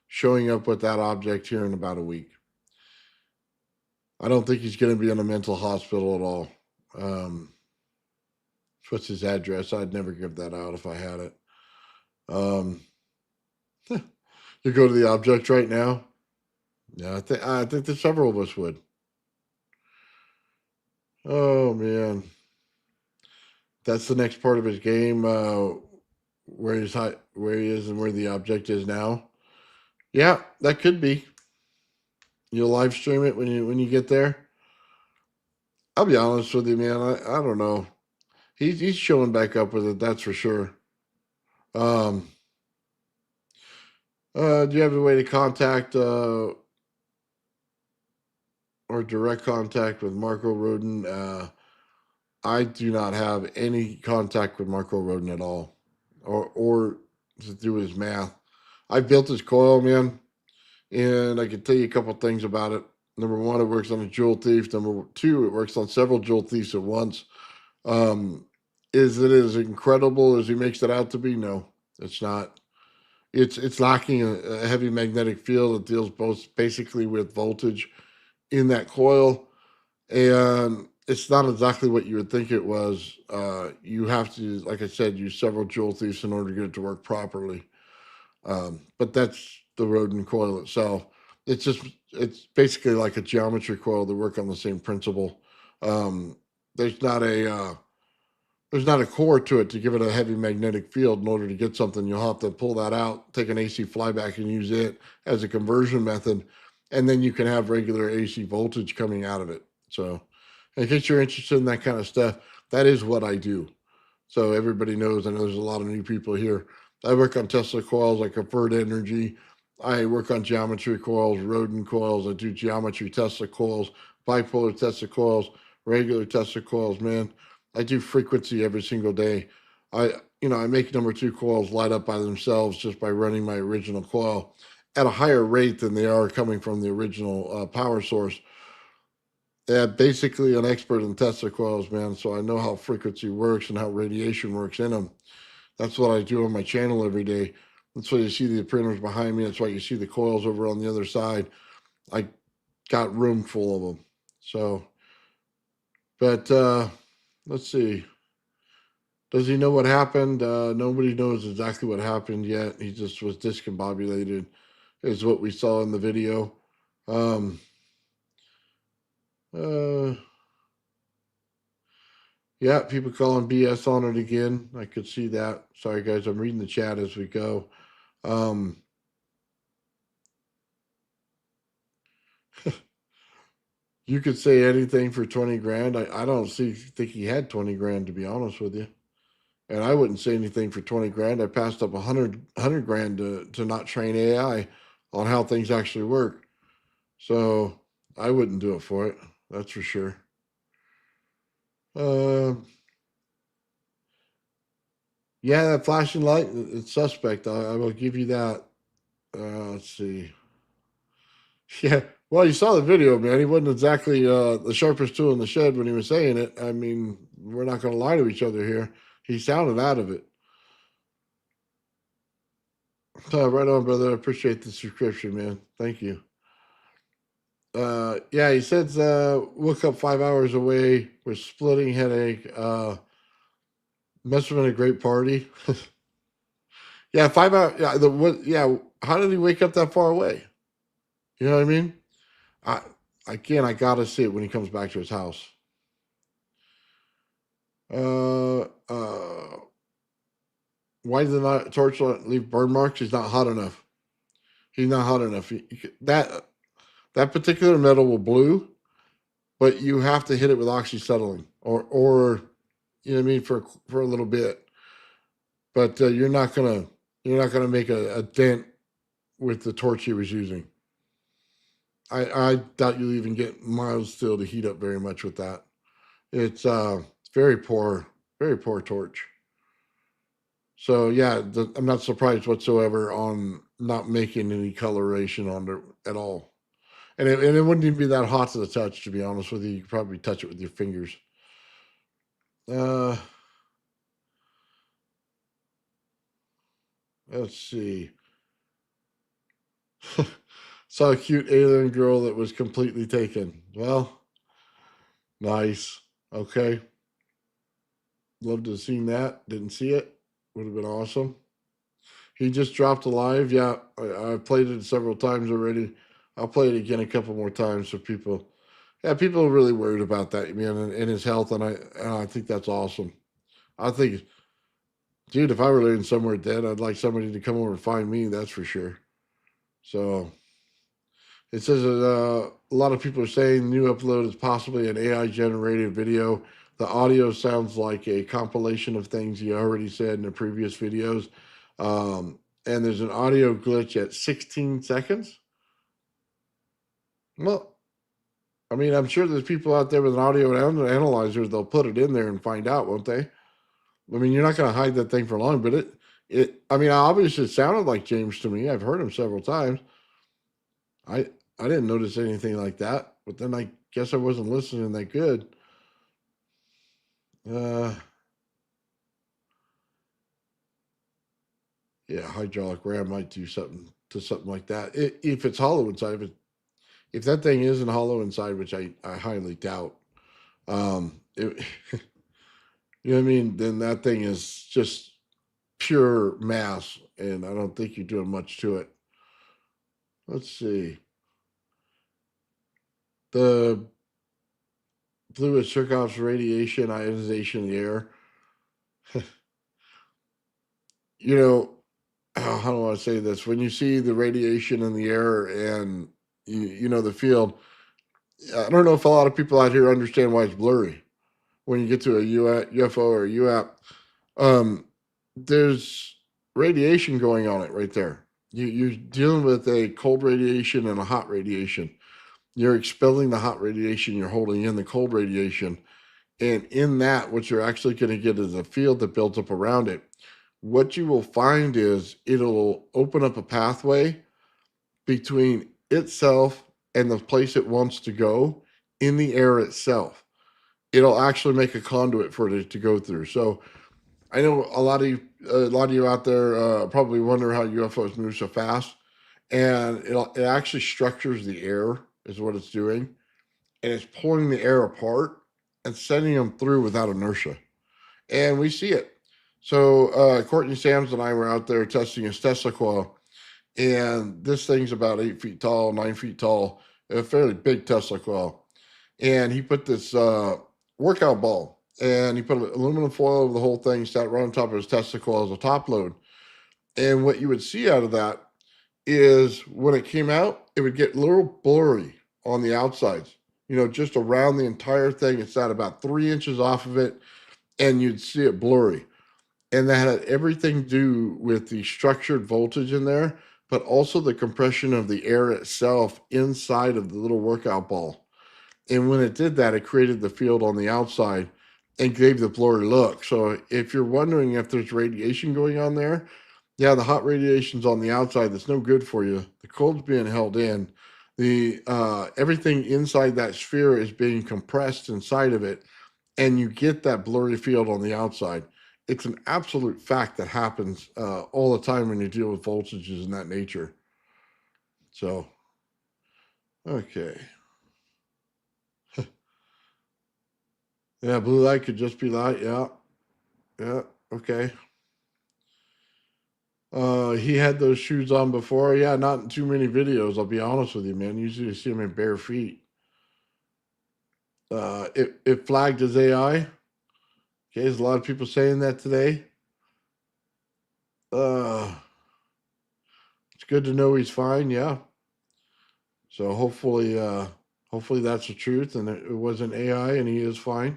showing up with that object here in about a week. I don't think he's going to be in a mental hospital at all. What's his address? I'd never give that out if I had it. You go to the object right now. Yeah, I think that several of us would. Oh man, that's the next part of his game. Where where he is, and where the object is now. Yeah, that could be. You'll live stream it when you get there. I'll be honest with you, man. I don't know. He's showing back up with it. That's for sure. Um, do you have a way to contact or direct contact with Marco Rodin? I do not have any contact with Marco Rodin at all, or to do his math. I built his coil, man, and I can tell you a couple things about it. Number one, it works on a jewel thief. Number two, it works on several jewel thieves at once. Is it as incredible as he makes it out to be? No, it's not. It's lacking a heavy magnetic field that deals both basically with voltage in that coil, and it's not exactly what you would think it was. You have to, like I said, use several jewel thieves in order to get it to work properly. But that's the Rodin coil itself. It's basically like a geometry coil that work on the same principle. Um, there's not a there's not a core to it to give it a heavy magnetic field. In order to get something, you'll have to pull that out, take an AC flyback, and use it as a conversion method, and then you can have regular AC voltage coming out of it. So, in case you're interested in that kind of stuff, that is what I do. So everybody knows. I know there's a lot of new people here. I work on Tesla coils. I convert energy. I work on geometry coils, Rodin coils. I do geometry Tesla coils, bipolar Tesla coils, regular Tesla coils. Man, I do frequency every single day. I make number two coils light up by themselves just by running my original coil at a higher rate than they are coming from the original power source. Yeah, basically an expert in Tesla coils, man. So I know how frequency works and how radiation works in them. That's what I do on my channel every day. That's why you see the printers behind me. That's why you see the coils over on the other side. I got room full of them. So, but let's see. Does he know what happened? Nobody knows exactly what happened yet. He just was discombobulated, is what we saw in the video. Um, uh, Yeah, people calling BS on it again. I could see that. Sorry, guys. I'm reading the chat as we go. Um, you could say anything for 20 grand. I don't think he had 20 grand, to be honest with you. And I wouldn't say anything for 20 grand. I passed up 100 grand to not train AI on how things actually work. So I wouldn't do it for it. That's for sure. Uh, yeah, that flashing light, it's suspect. I will give you that. Let's see. Yeah. Well, you saw the video, man. He wasn't exactly the sharpest tool in the shed when he was saying it. I mean, we're not going to lie to each other here. He sounded out of it. Right on, brother. I appreciate the subscription, man. Thank you. Yeah, he says woke up 5 hours away with splitting headache. Must have been a great party. Yeah, 5 hours. Yeah, Yeah, how did he wake up that far away? You know what I mean? I Again, I gotta see it when he comes back to his house. Uh, uh, why did the torch leave burn marks? He's not hot enough. He's not hot enough. That particular metal will blue, but you have to hit it with oxyacetylene or you know what I mean for a little bit. But you're not gonna make a dent with the torch he was using. I doubt you'll even get mild steel to heat up very much with that. It's very poor torch. So yeah, I'm not surprised whatsoever on not making any coloration on it at all. And it wouldn't even be that hot to the touch, to be honest with you. You could probably touch it with your fingers. Uh, let's see. Saw a cute alien girl that was completely taken. Well, nice. Okay. Love to have seen that. Didn't see it. Would have been awesome. He just dropped a live. Yeah, I played it several times already. I'll play it again a couple more times so people. Yeah, people are really worried about that, man, and his health, and I think that's awesome. I think, dude, if I were laying somewhere dead, I'd like somebody to come over and find me. That's for sure. So it says that a lot of people are saying the new upload is possibly an AI generated video. The audio sounds like a compilation of things you already said in the previous videos. And there's an audio glitch at 16 seconds. Well, I mean, I'm sure there's people out there with an audio analyzer. They'll put it in there and find out, won't they? I mean, you're not going to hide that thing for long, but I mean, obviously it sounded like James to me. I've heard him several times. I didn't notice anything like that, but then I guess I wasn't listening that good. Yeah, hydraulic ram might do something like that. If it's hollow inside, if that thing isn't hollow inside, which I highly doubt, it, you know what I mean? Then that thing is just pure mass, and I don't think you're doing much to it. Let's see. The fluid Chekhov's radiation ionization in the air. You know, how do I say this? When you see the radiation in the air and you know the field, I don't know if a lot of people out here understand why it's blurry. When you get to a UFO or a UAP, there's radiation going on it right there. You're dealing with a cold radiation and a hot radiation. You're expelling the hot radiation, you're holding in the cold radiation. And in that, what you're actually going to get is a field that builds up around it. What you will find is it'll open up a pathway between itself and the place it wants to go in the air itself. It'll actually make a conduit for it to go through. So I know a lot of you out there probably wonder how UFOs move so fast, and it actually structures the air is what it's doing, and it's pulling the air apart and sending them through without inertia, and we see it. So Courtney Sams and I were out there testing his Tesla coil, and this thing's about 8 feet tall, 9 feet tall, a fairly big Tesla coil, and he put this workout ball, and he put aluminum foil over the whole thing, sat right on top of his Tesla coil as a top load. And what you would see out of that is when it came out, it would get a little blurry on the outsides, just around the entire thing. It's at about 3 inches off of it, and you'd see it blurry. And that had everything to do with the structured voltage in there, but also the compression of the air itself inside of the little workout ball. And when it did that, it created the field on the outside and gave the blurry look. So if you're wondering if there's radiation going on there, yeah, the hot radiation's on the outside. That's no good for you. The cold's being held in. The everything inside that sphere is being compressed inside of it, and you get that blurry field on the outside. It's an absolute fact that happens all the time when you deal with voltages in that nature. So, okay. Yeah, blue light could just be light. Yeah. Yeah. Okay. He had those shoes on before. Yeah, not in too many videos. I'll be honest with you, man. Usually you see him in bare feet. It flagged as AI. Okay, there's a lot of people saying that today. Uh, it's good to know he's fine. Yeah. So hopefully that's the truth, and it wasn't AI, and he is fine.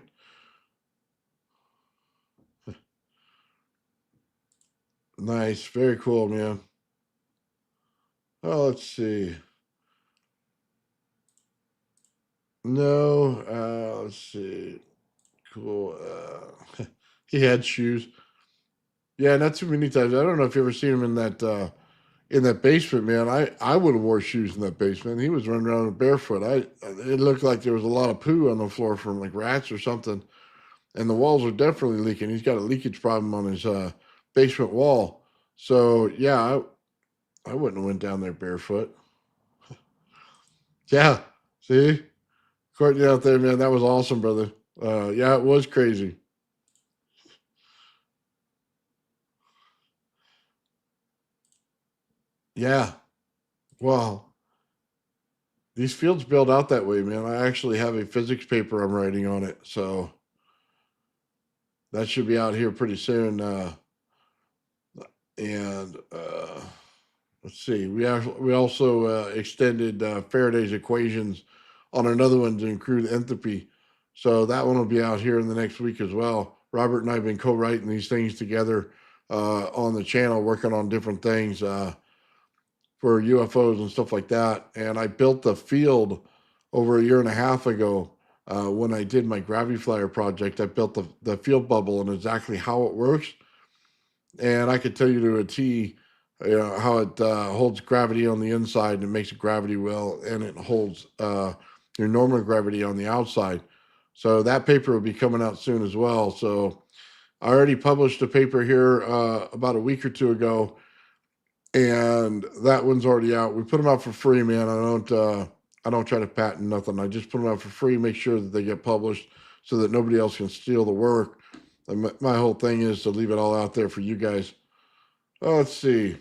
Nice, very cool, man. Oh, let's see. No, let's see. Cool. He had shoes. Yeah, not too many times. I don't know if you ever seen him in that basement, man. I would have wore shoes in that basement. He was running around barefoot. It looked like there was a lot of poo on the floor from like rats or something, and the walls are definitely leaking. He's got a leakage problem on his basement wall. So yeah, I wouldn't have went down there barefoot. Yeah, see, Courtney out there, man, that was awesome, brother. Yeah, it was crazy. Yeah, well, these fields build out that way, man. I actually have a physics paper I'm writing on it, so that should be out here pretty soon. And let's see, we also extended Faraday's equations on another one to include entropy. So that one will be out here in the next week as well. Robert and I have been co-writing these things together on the channel, working on different things for UFOs and stuff like that. And I built the field over a year and a half ago when I did my Gravity Flyer project. I built the field bubble and exactly how it works. And I could tell you to a T, how it holds gravity on the inside and it makes a gravity well, and it holds your normal gravity on the outside. So that paper will be coming out soon as well. So I already published a paper here about a week or two ago, and that one's already out. We put them out for free, man. I don't try to patent nothing. I just put them out for free, make sure that they get published so that nobody else can steal the work. And my whole thing is to leave it all out there for you guys. Oh, let's see.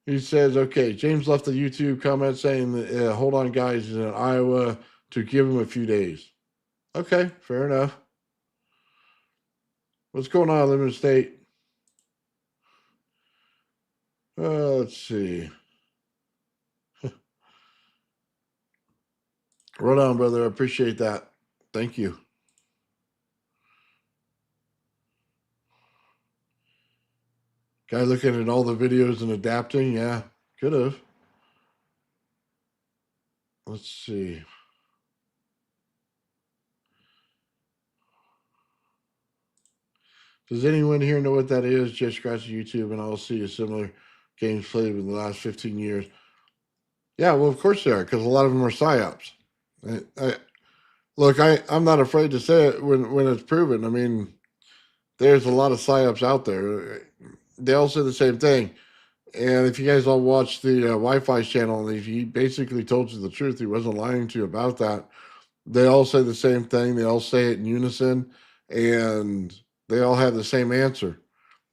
He says, okay, James left a YouTube comment saying, that, hold on, guys, he's in Iowa, to give him a few days. Okay, fair enough. What's going on, Limited State? Let's see. Right on, brother. I appreciate that. Thank you. Guy looking at all the videos and adapting. Yeah, could have. Let's see. Does anyone here know what that is? Just scratch YouTube and I'll see a similar games played in the last 15 years. Yeah, well, of course they are, because a lot of them are psyops. Look, I'm not afraid to say it when it's proven. I mean, there's a lot of psyops out there. They all say the same thing. And if you guys all watch the Wi-Fi channel, and he basically told you the truth, he wasn't lying to you about that. They all say the same thing. They all say it in unison, and they all have the same answer.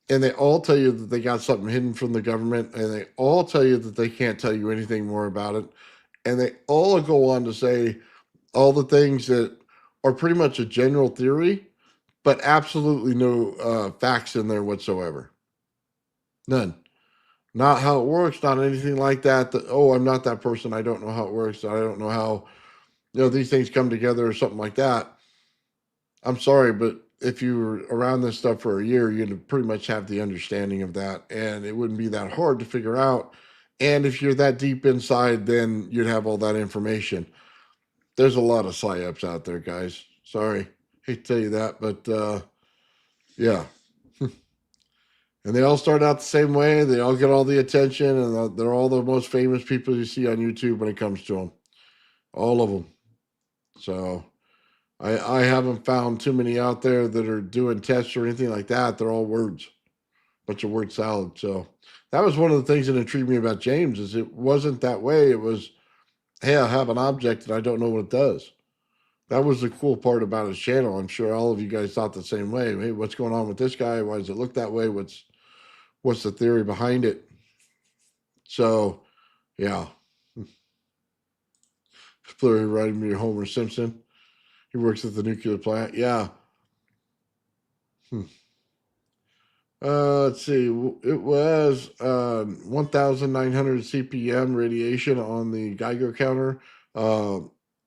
And they all tell you that they got something hidden from the government, and they all tell you that they can't tell you anything more about it. And they all go on to say all the things that are pretty much a general theory, but absolutely no facts in there whatsoever. None. Not how it works, not anything like that. Oh, I'm not that person. I don't know how it works. I don't know how these things come together or something like that. I'm sorry, but if you were around this stuff for a year, you'd pretty much have the understanding of that, and it wouldn't be that hard to figure out. And if you're that deep inside, then you'd have all that information. There's a lot of psyops out there, guys. Sorry, hate to tell you that, but yeah. And they all start out the same way. They all get all the attention, and they're all the most famous people you see on YouTube when it comes to them. All of them. So I haven't found too many out there that are doing tests or anything like that. They're all words, bunch of word salad. So that was one of the things that intrigued me about James is it wasn't that way. It was, hey, I have an object and I don't know what it does. That was the cool part about his channel. I'm sure all of you guys thought the same way. Hey, what's going on with this guy? Why does it look that way? What's the theory behind it? So, yeah. Flurry riding me Homer Simpson. He works at the nuclear plant. Yeah. Let's see. It was 1,900 CPM radiation on the Geiger counter.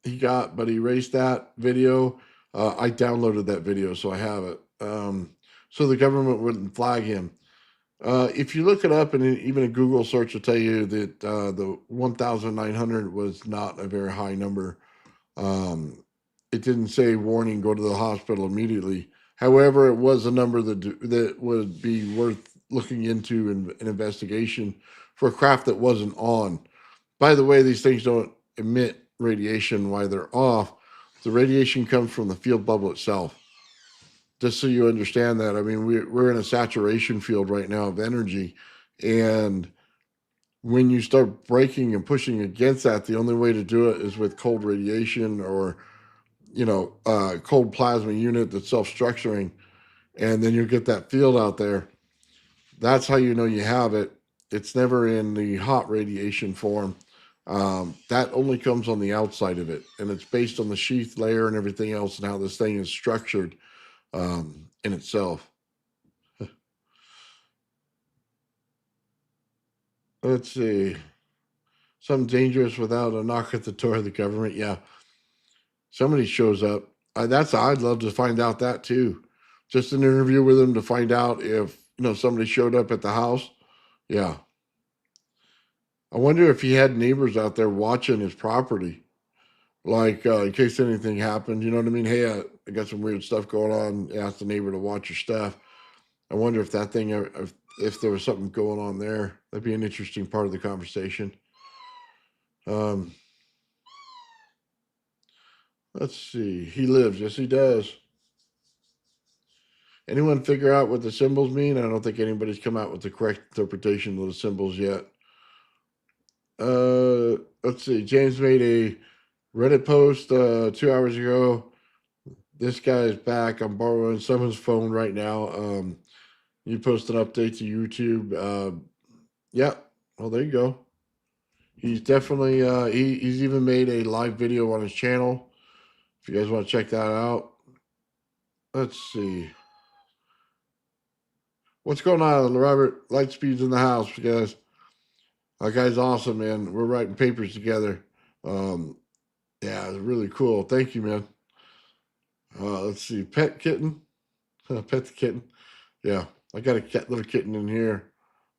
He got, but he erased that video. I downloaded that video, so I have it. So the government wouldn't flag him. If you look it up, and even a Google search will tell you that the 1,900 was not a very high number. It didn't say warning, go to the hospital immediately. However, it was a number that would be worth looking into in an investigation for a craft that wasn't on. By the way, these things don't emit radiation while they're off. The radiation comes from the field bubble itself. Just so you understand that, I mean, we're in a saturation field right now of energy, and when you start breaking and pushing against that, the only way to do it is with cold radiation or cold plasma unit that's self-structuring, and then you get that field out there. That's how you know you have it. It's never in the hot radiation form. That only comes on the outside of it, and it's based on the sheath layer and everything else and how this thing is structured in itself. Let's see. Something dangerous without a knock at the door of the government. Yeah. Somebody shows up. I'd love to find out that too. Just an interview with him to find out if somebody showed up at the house. Yeah. I wonder if he had neighbors out there watching his property, like in case anything happened. You know what I mean? Hey, I got some weird stuff going on. Ask the neighbor to watch your stuff. I wonder if that thing, if there was something going on there. That'd be an interesting part of the conversation. Let's see. He lives. Yes, he does. Anyone figure out what the symbols mean? I don't think anybody's come out with the correct interpretation of the symbols yet. Let's see. James made a Reddit post 2 hours ago. This guy is back. I'm borrowing someone's phone right now. You post an update to YouTube. Yeah. Well, there you go. He's definitely he's even made a live video on his channel. If you guys want to check that out. Let's see. What's going on, Robert? Lightspeed's in the house, guys. That guy's awesome, man. We're writing papers together. Yeah, it's really cool. Thank you, man. Let's see. Pet kitten. Pet the kitten. Yeah, I got a little kitten in here.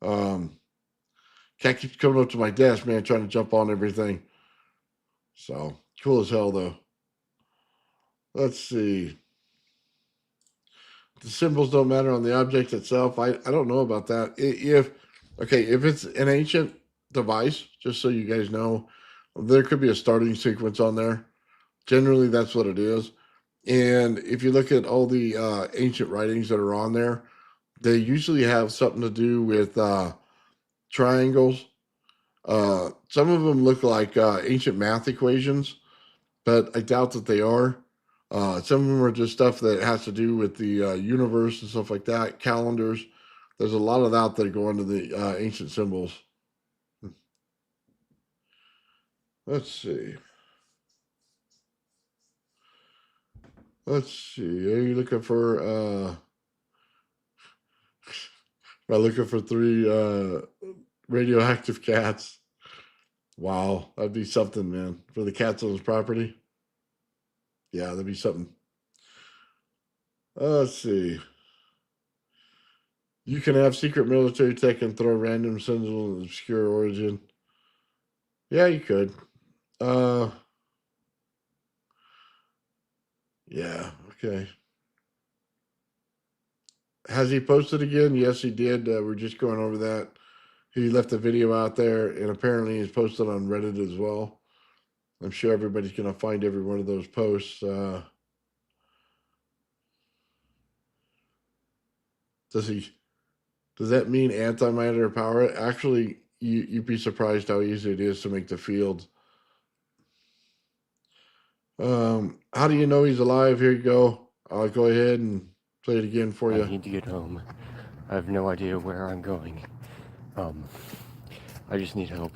Cat keeps coming up to my desk, man, trying to jump on everything. So cool as hell, though. Let's see. The symbols don't matter on the object itself. I don't know about that. If it's an ancient device, just so you guys know, there could be a starting sequence on there. Generally, that's what it is. And if you look at all the ancient writings that are on there, they usually have something to do with triangles. Some of them look like ancient math equations, but I doubt that they are. Some of them are just stuff that has to do with the universe and stuff like that, calendars. There's a lot of that go into the ancient symbols. Let's see. Let's see. Are you looking for am I looking for 3 radioactive cats? Wow, that'd be something, man. For the cats on his property. Yeah, that'd be something. Let's see. You can have secret military tech and throw random symbols of obscure origin. Yeah, you could. Uh, yeah, okay. Has he posted again? Yes, he did. We're just going over that. He left a video out there, and apparently he's posted on Reddit as well. I'm sure everybody's going to find every one of those posts. Does he? Does that mean antimatter power? Actually, you'd be surprised how easy it is to make the field. How do you know he's alive? Here you go. I'll go ahead and play it again for you. I need to get home. I have no idea where I'm going. I just need help.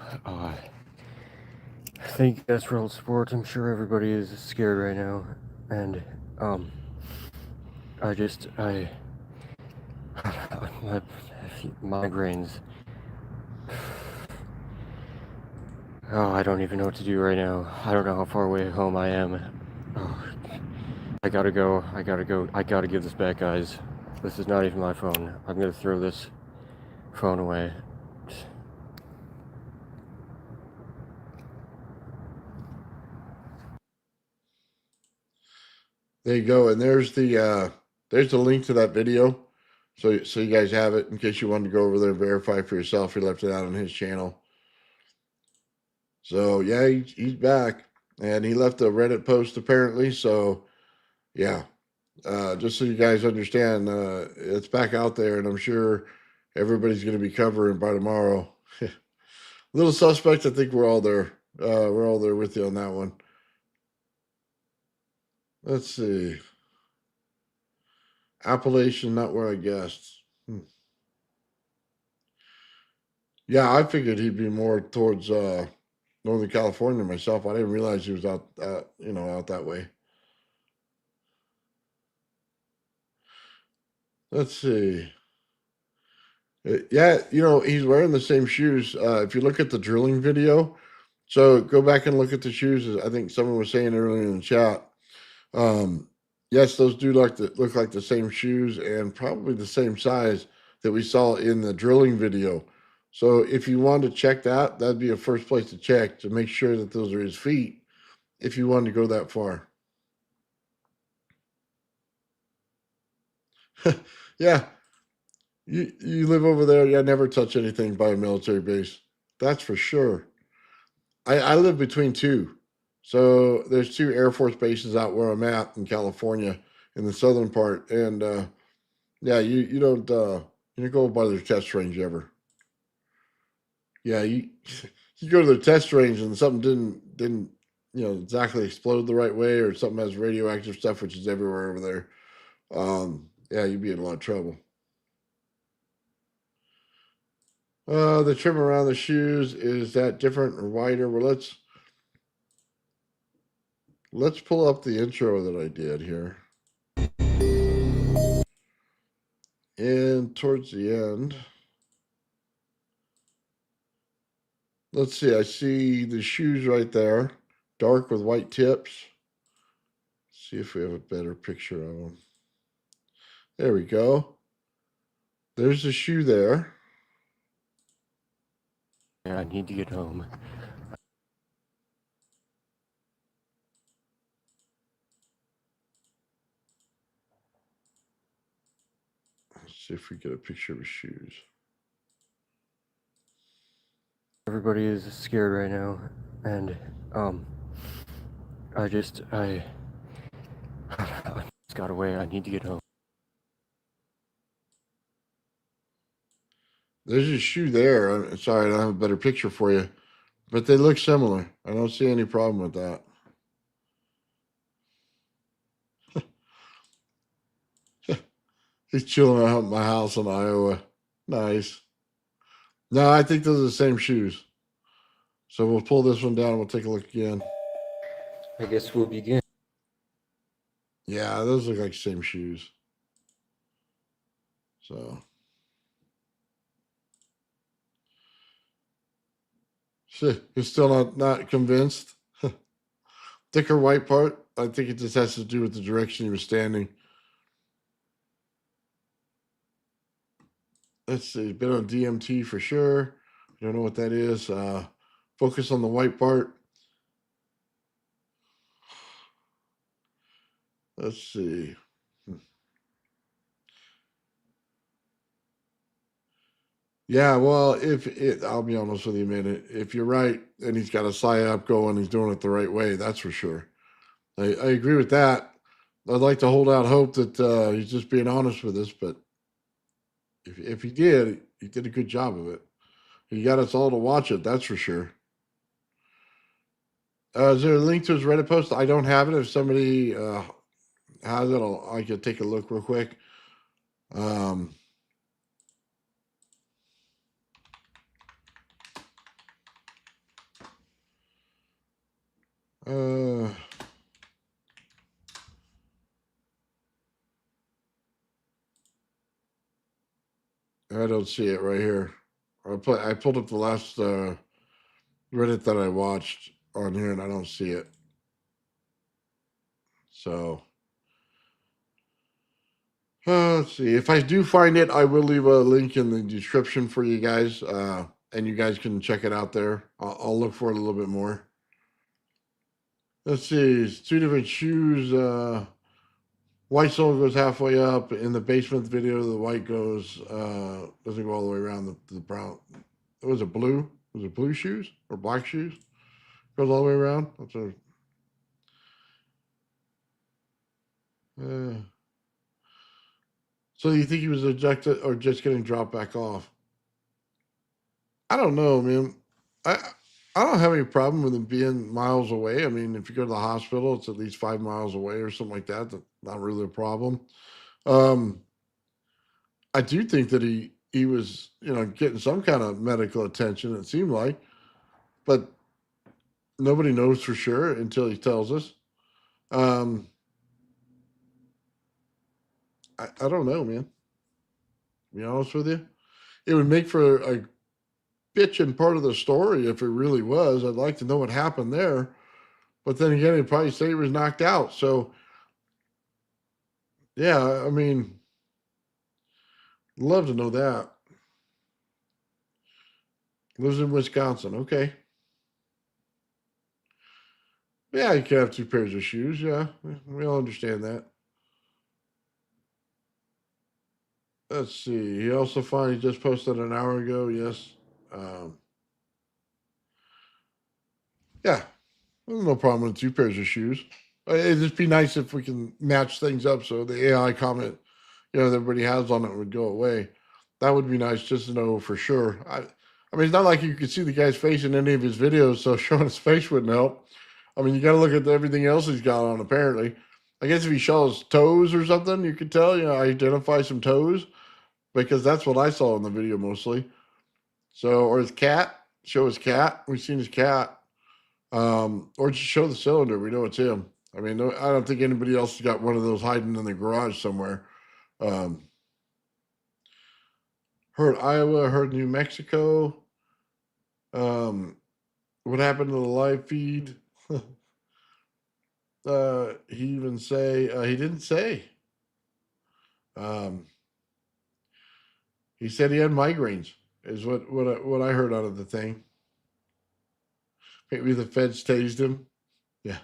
Thank you guys for all the support. I'm sure everybody is scared right now. And, my migraines. Oh, I don't even know what to do right now. I don't know how far away home I am. Oh, I gotta go. I gotta give this back, guys. This is not even my phone. I'm gonna throw this phone away. There you go. And there's the link to that video. So you guys have it in case you wanted to go over there and verify for yourself. He left it out on his channel. So yeah, he's back. And he left a Reddit post apparently. So yeah. Just so you guys understand, it's back out there, and I'm sure everybody's going to be covering by tomorrow. Little suspect. I think we're all there. We're all there with you on that one. Let's see. Appalachian, not where I guessed. Yeah, I figured he'd be more towards Northern California myself. I didn't realize he was out, out that way. Let's see. Yeah, he's wearing the same shoes. If you look at the drilling video, so go back and look at the shoes. I think someone was saying earlier in the chat. Yes, those do look like the same shoes and probably the same size that we saw in the drilling video. So if you want to check that, that'd be a first place to check to make sure that those are his feet if you wanted to go that far. Yeah, you live over there. Yeah, never touch anything by a military base. That's for sure. I live between two. So there's two Air Force bases out where I'm at in California in the southern part. And yeah, you don't go by their test range ever. Yeah, you go to their test range and something didn't exactly explode the right way, or something has radioactive stuff, which is everywhere over there. Yeah, you'd be in a lot of trouble. The trim around the shoes, is that different or wider? Well, let's pull up the intro that I did here. And towards the end, let's see, I see the shoes right there, dark with white tips. Let's see if we have a better picture of them. There we go. There's the shoe there. I need to get home. Let's see if we get a picture of his shoes. Everybody is scared right now, and I just got away. I need to get home. There's a shoe there. I'm sorry, I don't have a better picture for you, but they look similar. I don't see any problem with that. He's chilling out at my house in Iowa. Nice. No, I think those are the same shoes. So we'll pull this one down and we'll take a look again. I guess we'll begin. Yeah, those look like same shoes. So you're still not convinced? Thicker white part? I think it just has to do with the direction he was standing. Let's see. Been on DMT for sure. Don't know what that is. Focus on the white part. Let's see. Yeah, well, I'll be honest with you, man. If you're right, and he's got a psyop going, he's doing it the right way. That's for sure. I agree with that. I'd like to hold out hope that he's just being honest with us, but if he did a good job of it. He got us all to watch it. That's for sure. Is there a link to his Reddit post? I don't have it. If somebody has it, I could take a look real quick. Um, uh, I don't see it right here. I pulled up the last Reddit that I watched on here, and I don't see it. So let's see. If I do find it, I will leave a link in the description for you guys, and you guys can check it out there. I'll look for it a little bit more. Let's see. It's two different shoes. White sole goes halfway up. In the basement video, the white goes doesn't go all the way around the brown. Was it blue? Was it blue shoes or black shoes? Goes all the way around. That's a, so you think he was ejected or just getting dropped back off? I don't know, man. I I don't have any problem with him being miles away. I mean, if you go to the hospital, it's at least 5 miles away or something like that. That's not really a problem. Um, I do think that he was, getting some kind of medical attention. It seemed like, but nobody knows for sure until he tells us. Um, I don't know, man. To be honest with you, it would make for a bitchin' part of the story if it really was. I'd like to know what happened there. But then again, he'd probably say he was knocked out. So yeah, I mean, love to know that. Lives in Wisconsin. Okay. Yeah, you can have two pairs of shoes. Yeah, we all understand that. Let's see. He also finally just posted an hour ago. Yes. Um, yeah, there's no problem with two pairs of shoes. It'd just be nice if we can match things up so the AI comment, that everybody has on it would go away. That would be nice just to know for sure. I mean, it's not like you could see the guy's face in any of his videos, so showing his face wouldn't help. I mean, you got to look at everything else he's got on, apparently. I guess if he shows toes or something, you could tell, identify some toes because that's what I saw in the video mostly. So, or his cat, show his cat. We've seen his cat. Or just show the cylinder. We know it's him. I mean, I don't think anybody else has got one of those hiding in the garage somewhere. Um, heard Iowa, heard New Mexico. What happened to the live feed? He even say he didn't say. Um, he said he had migraines. Is what I heard out of the thing. Maybe the feds tased him. Yeah.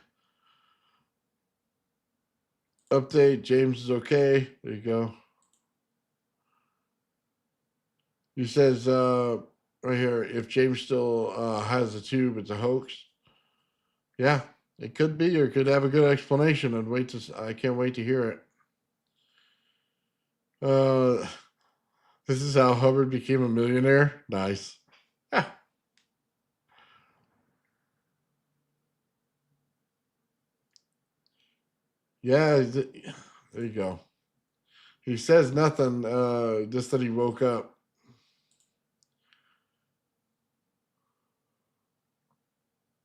Update: James is okay. There you go. He says right here, if James still has the tube, it's a hoax. Yeah, it could be, or could have a good explanation. I can't wait to hear it. This is how Hubbard became a millionaire. Nice. Yeah, there you go. He says nothing, just that he woke up.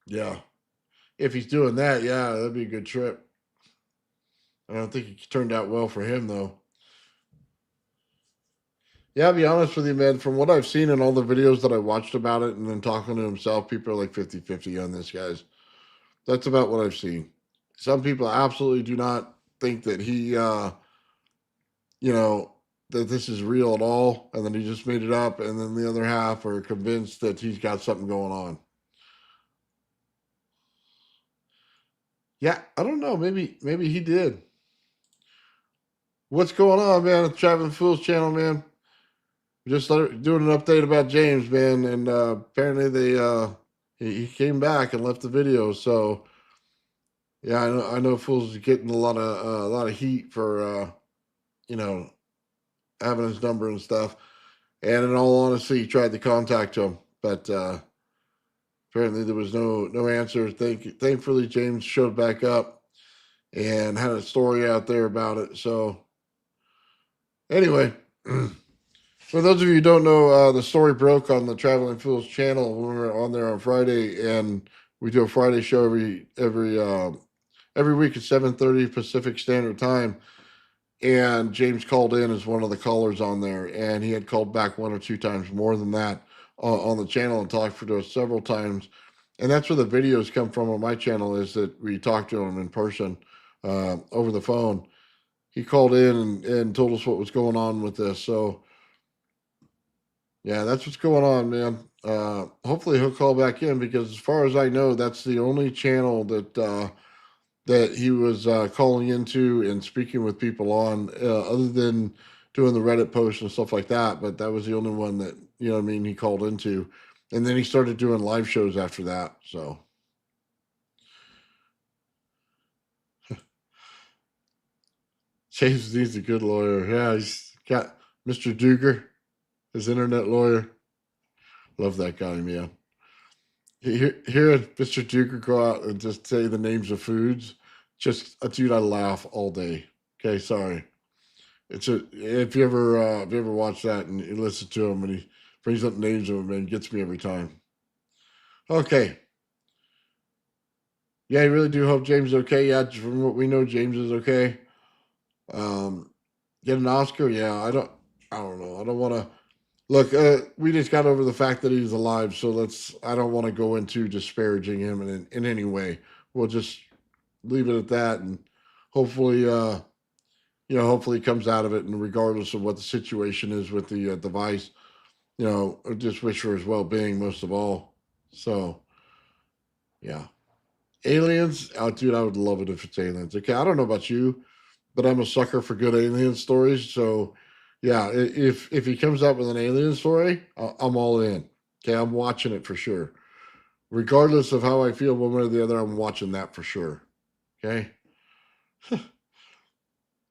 Yeah. If he's doing that, yeah, that'd be a good trip. I don't think it turned out well for him, though. Yeah, I'll be honest with you, man. From what I've seen in all the videos that I watched about it and then talking to himself, people are like 50-50 on this, guys. That's about what I've seen. Some people absolutely do not think that he, you know, that this is real at all, and then he just made it up, and then the other half are convinced that he's got something going on. Yeah, I don't know. Maybe he did. What's going on, man? At Traveling Fools channel, man. Just doing an update about James, man, and apparently he came back and left the video. So yeah, I know Fools is getting a lot of heat for you know having his number and stuff. And in all honesty, he tried to contact him, but apparently there was no answer. Thankfully, James showed back up and had a story out there about it. So anyway, for those of you who don't know, the story broke on the Traveling Fools channel when we were on there on Friday, and we do a Friday show every week at 7:30 Pacific Standard Time. And James called in as one of the callers on there, and he had called back one or two times more than that on the channel and talked to us several times. And that's where the videos come from on my channel, is that we talked to him in person over the phone. He called in and told us what was going on with this. So yeah, that's what's going on, man. Hopefully he'll call back in, because as far as I know, that's the only channel that he was calling into and speaking with people on, other than doing the Reddit posts and stuff like that. But that was the only one that, you know what I mean, he called into. And then he started doing live shows after that. So James needs a good lawyer. Yeah, he's got Mr. Duger, his internet lawyer. Love that guy, man. Hearing Mr. Duker go out and just say the names of foods, just dude, I laugh all day. Okay, sorry. If you ever watch that and you listen to him and he brings up names of them, and gets me every time. Okay, yeah, I really do hope James is okay. Yeah, from what we know, James is okay. Um, get an Oscar? Yeah, I don't know. I don't want to look. We just got over the fact that he's alive, so I don't want to go into disparaging him in any way. We'll just leave it at that, and hopefully, hopefully he comes out of it. And regardless of what the situation is with the device, I just wish for his well-being most of all. So, yeah, aliens. Oh, dude, I would love it if it's aliens. Okay, I don't know about you, but I'm a sucker for good alien stories. So, yeah, if he comes out with an alien story, I'm all in. Okay, I'm watching it for sure, regardless of how I feel one way or the other. I'm watching that for sure. Okay.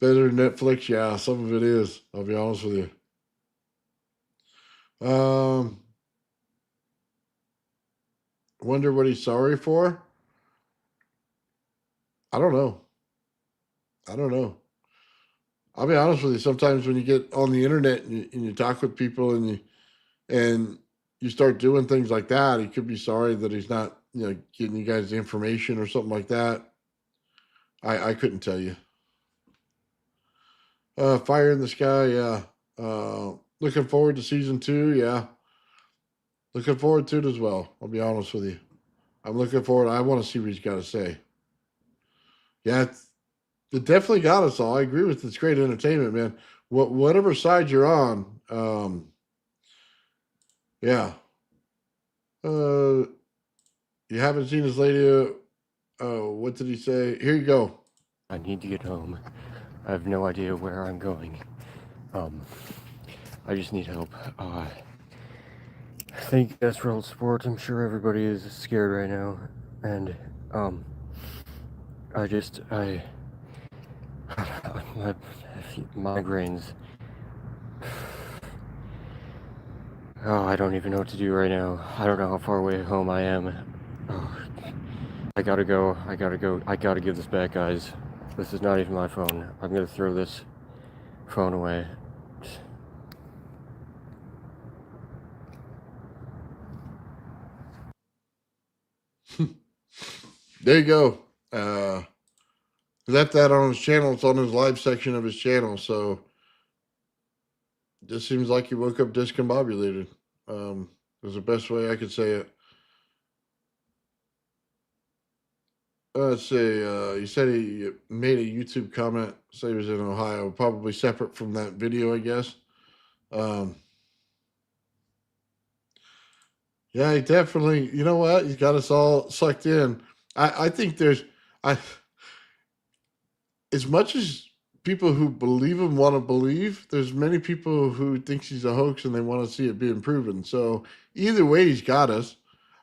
Better than Netflix, yeah, some of it is. I'll be honest with you. Wonder what he's sorry for? I don't know. I don't know. I'll be honest with you. Sometimes when you get on the internet and you talk with people and you start doing things like that, he could be sorry that he's not, getting you guys the information or something like that. I couldn't tell you. Fire in the Sky, yeah. Looking forward to season 2, yeah. Looking forward to it as well. I'll be honest with you. I'm looking forward. I want to see what he's got to say. Yeah, it definitely got us all. I agree with it. It's great entertainment, man. Whatever side you're on, yeah. Uh, you haven't seen this lady. What did he say? Here you go. I need to get home. I have no idea where I'm going. I just need help. Thank you guys for all the support. I'm sure everybody is scared right now. And, my migraines. Oh, I don't even know what to do right now. I don't know how far away home I am. Oh, I gotta go. I gotta give this back, guys. This is not even my phone. I'm gonna throw this phone away. There you go. Left that on his channel. It's on his live section of his channel. So just seems like he woke up discombobulated. Is the best way I could say it. Let's see. He said he made a YouTube comment. Say he was in Ohio, probably separate from that video, I guess. Um, yeah, he definitely. You know what? He's got us all sucked in. I think I as much as people who believe him want to believe, there's many people who thinks he's a hoax and they want to see it being proven. So either way, he's got us.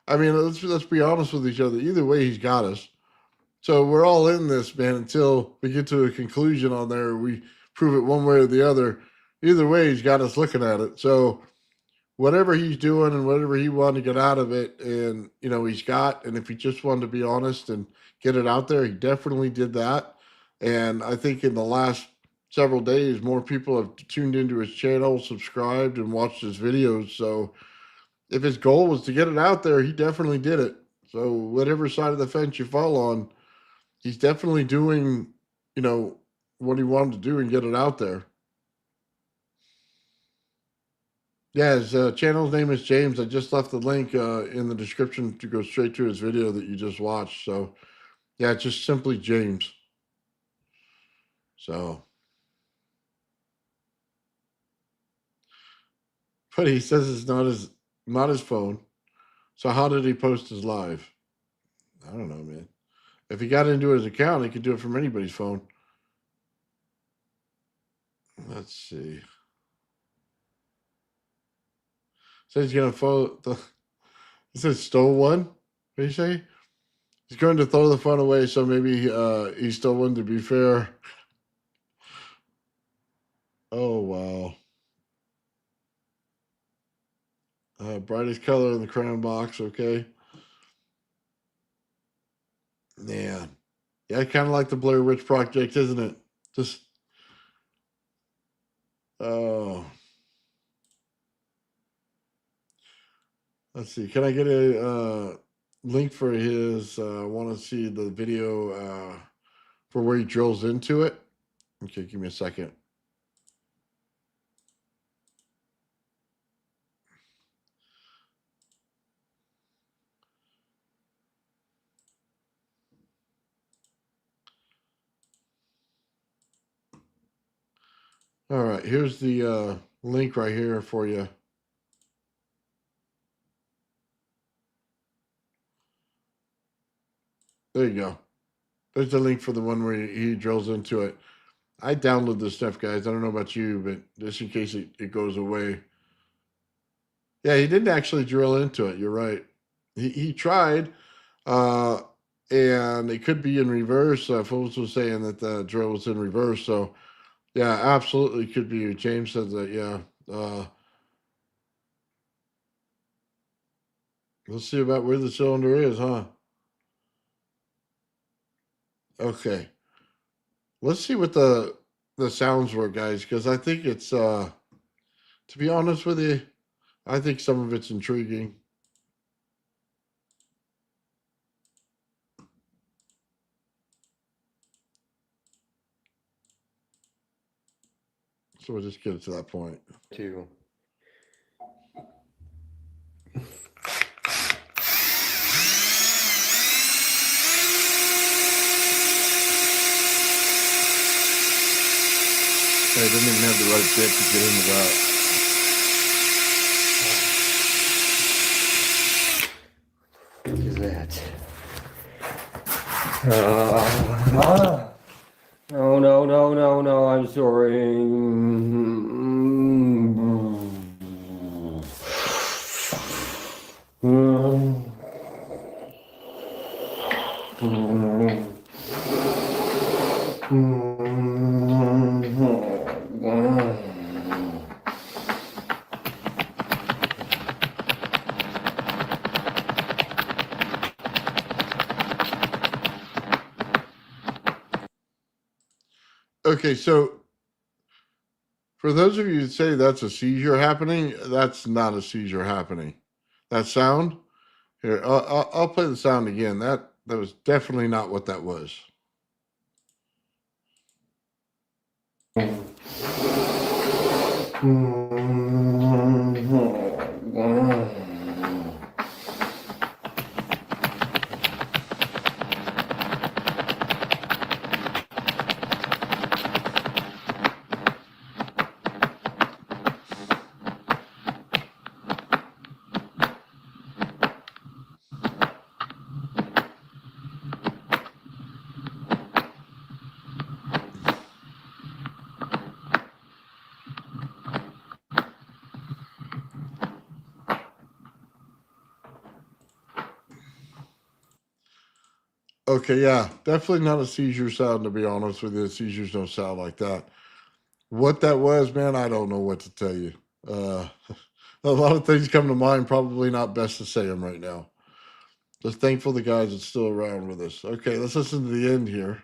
I mean, let's be honest with each other. Either way, he's got us. So we're all in this, man, until we get to a conclusion on there. We prove it one way or the other. Either way, he's got us looking at it. So whatever he's doing and whatever he wanted to get out of it, and he's got. And if he just wanted to be honest and get it out there, he definitely did that. And I think in the last several days, more people have tuned into his channel, subscribed, and watched his videos. So if his goal was to get it out there, he definitely did it. So whatever side of the fence you fall on, he's definitely doing, what he wanted to do and get it out there. Yeah, his channel's name is James. I just left the link in the description to go straight to his video that you just watched. So, yeah, it's just simply James. So, but he says it's not his phone. So how did he post his live? I don't know, man. If he got into his account, he could do it from anybody's phone. Let's see. Says he's gonna follow. He says stole one. What do you say? He's going to throw the phone away, so maybe he stole one. To be fair. Oh wow. Brightest color in the crayon box. Okay. Man. Yeah, kind of like the Blair Witch Project, isn't it? Just. Oh. Let's see. Can I get a link for his? I want to see the video for where he drills into it. Okay, give me a second. All right, here's the link right here for you. There you go. There's the link for the one where he drills into it. I download this stuff, guys. I don't know about you, but just in case it goes away. Yeah, he didn't actually drill into it. You're right. He tried, uh, and it could be in reverse. Folks was saying that the drill was in reverse. So, yeah, absolutely could be. James says that, yeah. Let's see about where the cylinder is, huh? Okay. Let's see what the sounds were, guys, because I think it's to be honest with you, I think some of it's intriguing. So we'll just get it to that point. Two. I didn't even have the right bit to get into that. What is that? No, I'm sorry. Okay, so for those of you who say that's a seizure happening, that's not a seizure happening. That sound here, I'll play the sound again. That was definitely not what that was. Okay, yeah, definitely not a seizure sound, to be honest with you. Seizures don't sound like that. What that was, man, I don't know what to tell you. Uh, a lot of things come to mind. Probably not best to say them right now. Just thankful the guys that's still around with us. Okay, let's listen to the end here.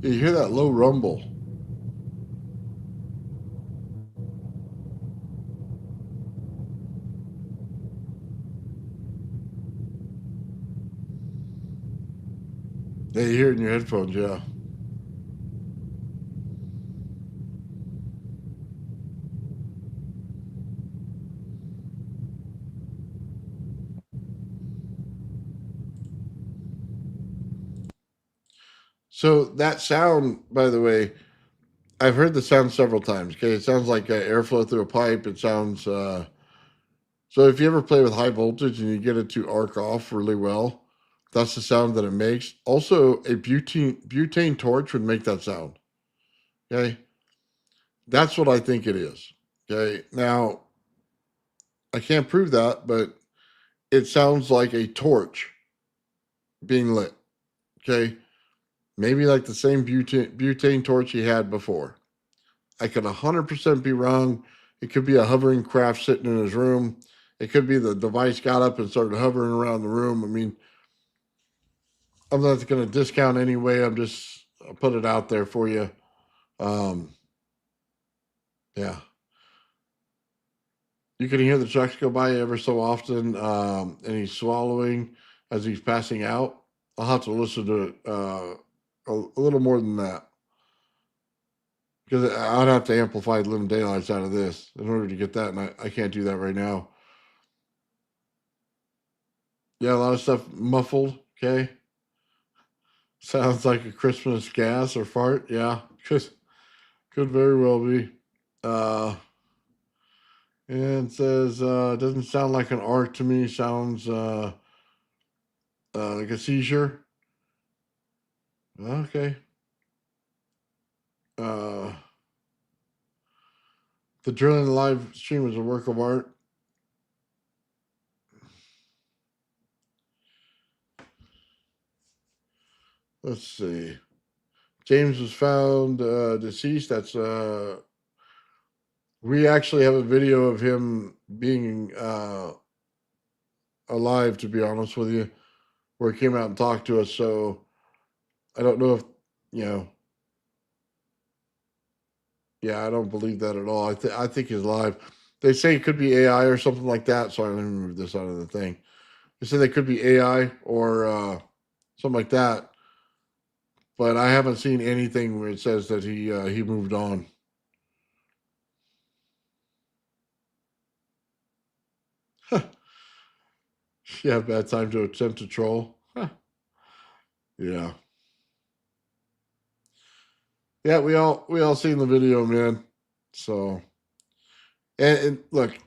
You hear that low rumble. Yeah, you hear it in your headphones, yeah. So that sound, by the way, I've heard the sound several times. Okay, it sounds like airflow through a pipe. It sounds so. If you ever play with high voltage and you get it to arc off really well, that's the sound that it makes. Also, a butane torch would make that sound. Okay, that's what I think it is. Okay, now I can't prove that, but it sounds like a torch being lit. Okay, maybe like the same butane torch he had before. I could 100% be wrong. It could be a hovering craft sitting in his room. It could be the device got up and started hovering around the room. I mean, I'm not going to discount anyway. I'll put it out there for you. Um, yeah. You can hear the trucks go by ever so often, and he's swallowing as he's passing out. I'll have to listen to it a little more than that because I'd have to amplify Living Daylights out of this in order to get that, and I can't do that right now. Yeah, a lot of stuff muffled. Okay, sounds like a Christmas gas or fart. Yeah, could very well be. Uh, and it says doesn't sound like an arc to me. Sounds like a seizure. Okay. Uh, the drilling live stream is a work of art. Let's see. James was found deceased. That's we actually have a video of him being alive. To be honest with you, where he came out and talked to us. So I don't know if you know. Yeah, I don't believe that at all. I think he's live. They say it could be AI or something like that. So I don't even move this out of the thing. They say they could be AI or something like that. But I haven't seen anything where it says that he moved on. Yeah, bad time to attempt to troll. Yeah, yeah. We all seen the video, man. So and look,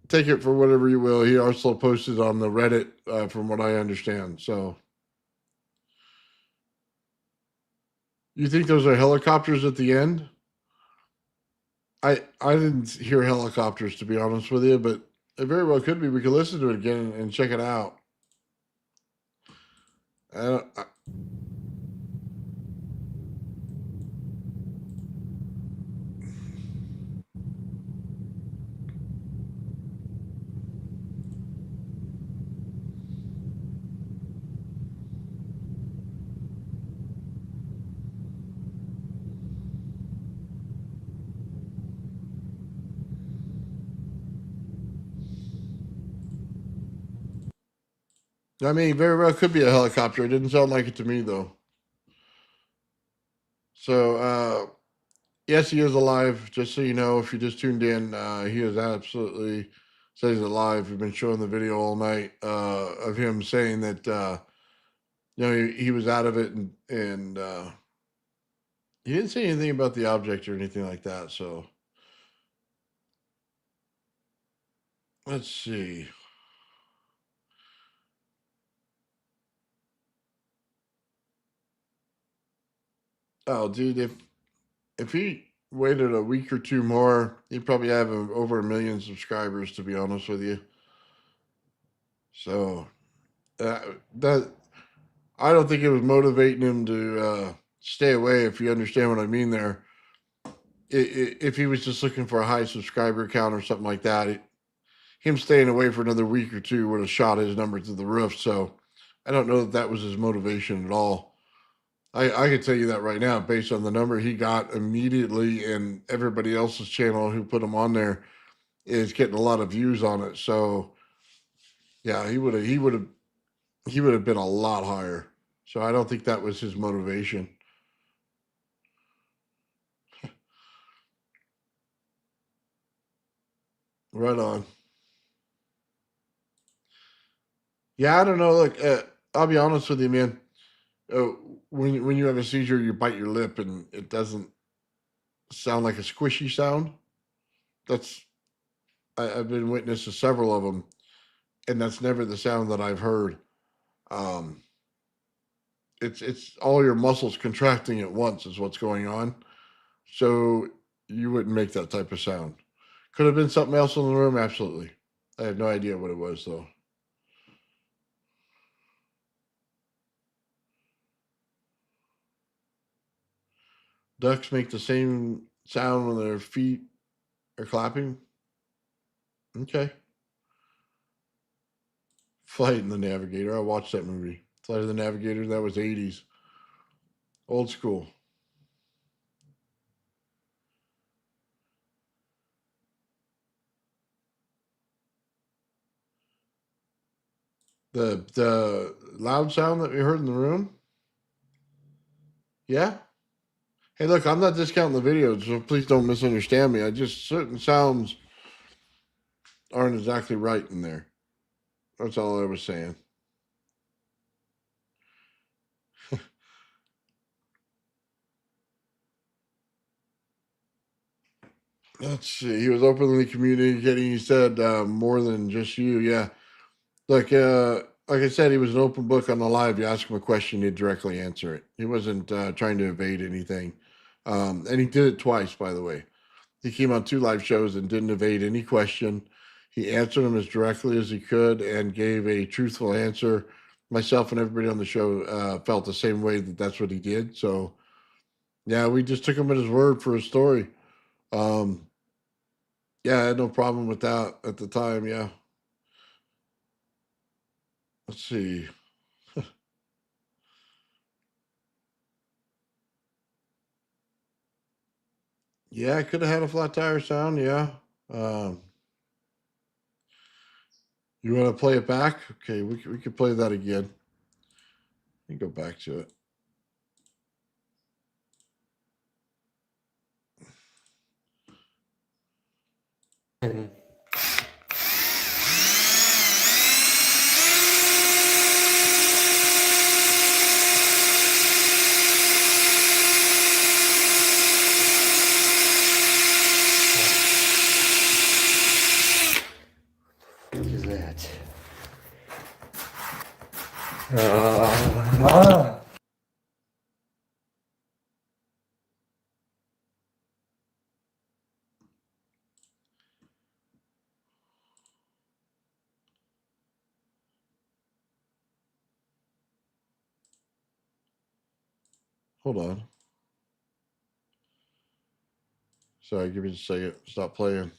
take it for whatever you will. He also posted on the Reddit, from what I understand. So you think those are helicopters at the end? I didn't hear helicopters, to be honest with you, but it very well could be. We could listen to it again and check it out. I don't, I mean, very well could be a helicopter. It didn't sound like it to me though. So yes, he is alive. Just so you know, if you just tuned in, he is absolutely says he's alive. We've been showing the video all night of him saying that he was out of it, and he didn't say anything about the object or anything like that. So let's see. Oh, dude, if he waited a week or two more, he'd probably have over 1 million subscribers, to be honest with you. So that I don't think it was motivating him to stay away. If you understand what I mean there, if he was just looking for a high subscriber count or something like that, him staying away for another week or two would have shot his number through the roof. So I don't know that was his motivation at all. I can tell you that right now, based on the number he got immediately, and everybody else's channel who put him on there is getting a lot of views on it. So yeah, he would have been a lot higher. So I don't think that was his motivation. Right on. Yeah, I don't know. Look, I'll be honest with you, man. Uh, when you have a seizure, you bite your lip, and it doesn't sound like a squishy sound. That's I've been witness to several of them, and that's never the sound that I've heard. Um, it's all your muscles contracting at once is what's going on. So you wouldn't make that type of sound. Could have been something else in the room, absolutely. I have no idea what it was though. Ducks make the same sound when their feet are clapping. Okay. Flight in the Navigator. I watched that movie. Flight of the Navigator. That was 80s. Old school. The loud sound that we heard in the room. Yeah. Hey, look, I'm not discounting the videos, so please don't misunderstand me. I just certain sounds aren't exactly right in there. That's all I was saying. Let's see. He was openly communicating. He said more than just you. Yeah. Like I said, he was an open book on the live. You ask him a question, he'd directly answer it. He wasn't trying to evade anything. And he did it twice, by the way. He came on 2 live shows and didn't evade any question. He answered them as directly as he could and gave a truthful answer. Myself and everybody on the show felt the same way that that's what he did. So, yeah, we just took him at his word for his story. Yeah, I had no problem with that at the time. Yeah. Let's see. Yeah, I could have had a flat tire sound. Yeah. Um, you want to play it back? Okay, we could play that again. Let me go back to it. What is that? Hold on. Sorry, give me just a second. Stop playing.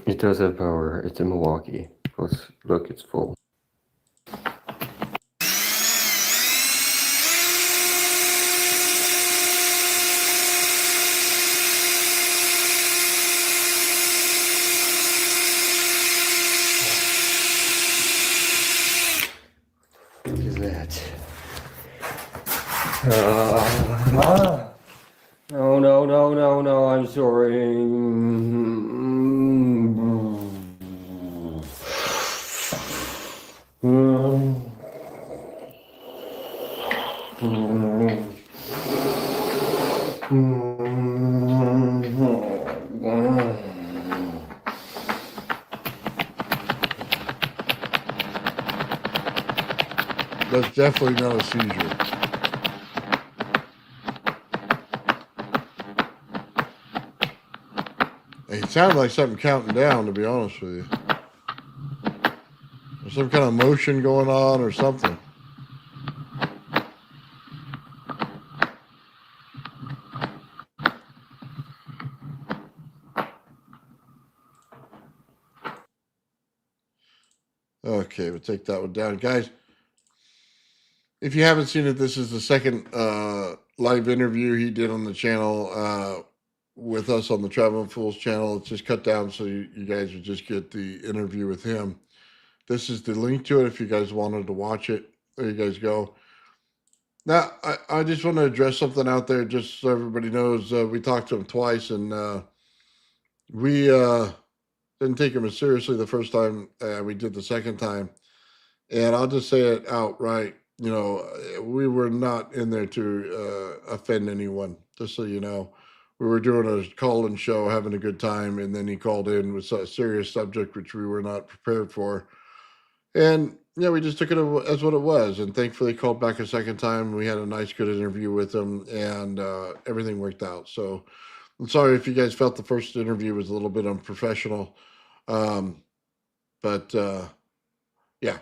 It does have power. It's in Milwaukee. Look, it's full. What is that? No, I'm sorry. That's definitely not a seizure. It sounded like something counting down, to be honest with you. There's some kind of motion going on or something. Okay, we'll take that one down. Guys, if you haven't seen it, this is the second live interview he did on the channel with us on the Traveling Fools channel. It's just cut down so you guys would just get the interview with him. This is the link to it if you guys wanted to watch it. There you guys go. Now, I just want to address something out there just so everybody knows. We talked to him twice, and we didn't take him as seriously the first time we did the second time. And I'll just say it outright. You know, we were not in there to offend anyone, just so you know. We were doing a call-in show, having a good time, and then he called in with a serious subject, which we were not prepared for. And, yeah, we just took it as what it was. And thankfully, he called back a second time. We had a nice, good interview with him, and everything worked out. So I'm sorry if you guys felt the first interview was a little bit unprofessional. But yeah,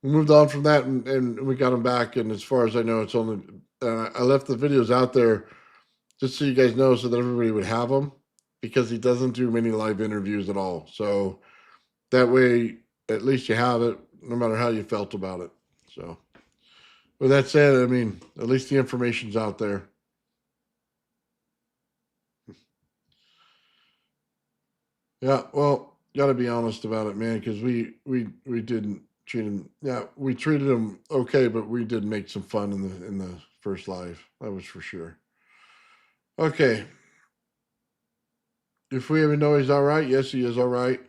we moved on from that, and we got him back. And as far as I know, it's only I left the videos out there just so you guys know, so that everybody would have them, because he doesn't do many live interviews at all. So that way, at least you have it, no matter how you felt about it. So with that said, I mean, at least the information's out there. Yeah, well, got to be honest about it, man, because we didn't treat him. Yeah, we treated him okay, but we did make some fun in the first live. That was for sure. Okay, if we ever know he's all right, yes, he is all right.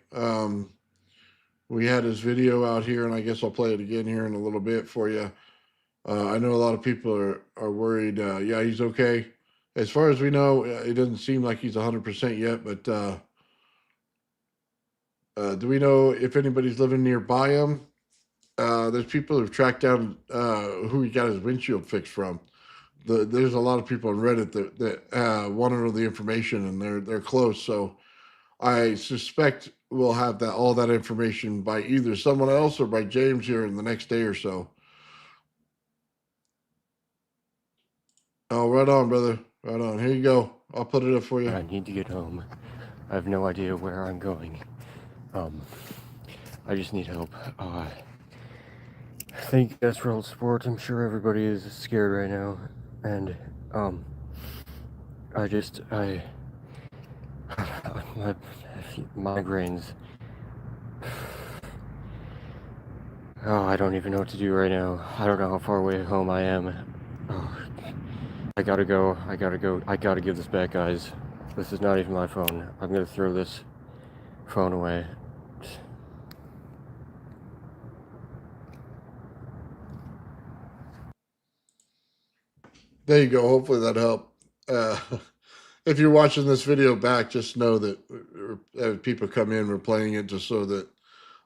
We had his video out here, and I guess I'll play it again here in a little bit for you. I know a lot of people are worried. Yeah, he's okay. As far as we know, it doesn't seem like he's 100% yet, but do we know if anybody's living nearby him? There's people who've tracked down who he got his windshield fixed from. There's a lot of people on Reddit that want to know the information, and they're close. So I suspect we'll have all that information by either someone else or by James here in the next day or so. Oh, right on, brother. Right on. Here you go. I'll put it up for you. I need to get home. I have no idea where I'm going. I just need help. Thank you guys for all the support. I'm sure everybody is scared right now. And, my migraines. Oh, I don't even know what to do right now. I don't know how far away home I am. Oh, I gotta go. I gotta give this back, guys. This is not even my phone. I'm gonna throw this phone away. There you go. Hopefully that helped. If you're watching this video back, just know that as people come in, we're playing it just so that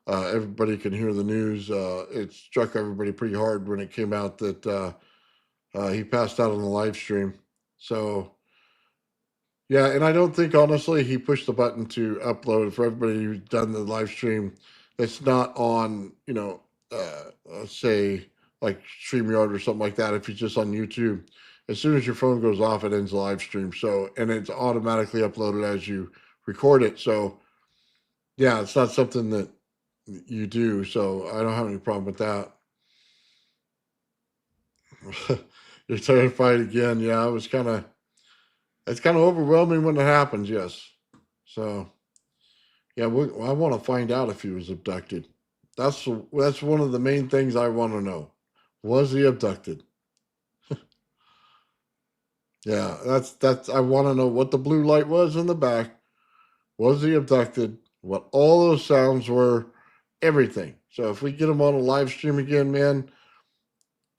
everybody can hear the news. It struck everybody pretty hard when it came out that he passed out on the live stream. So, yeah, and I don't think, honestly, he pushed the button to upload. For everybody who's done the live stream, it's not on, say, like StreamYard or something like that. If it's just on YouTube, as soon as your phone goes off, it ends the live stream. So, and it's automatically uploaded as you record it. So, yeah, it's not something that you do. So, I don't have any problem with that. You're terrified again. Yeah, it's kind of overwhelming when it happens. Yes. So, yeah, I want to find out if he was abducted. That's one of the main things I want to know. Was he abducted? Yeah, that's I want to know what the blue light was in the back. Was he abducted? What all those sounds were, everything. So if we get him on a live stream again, man,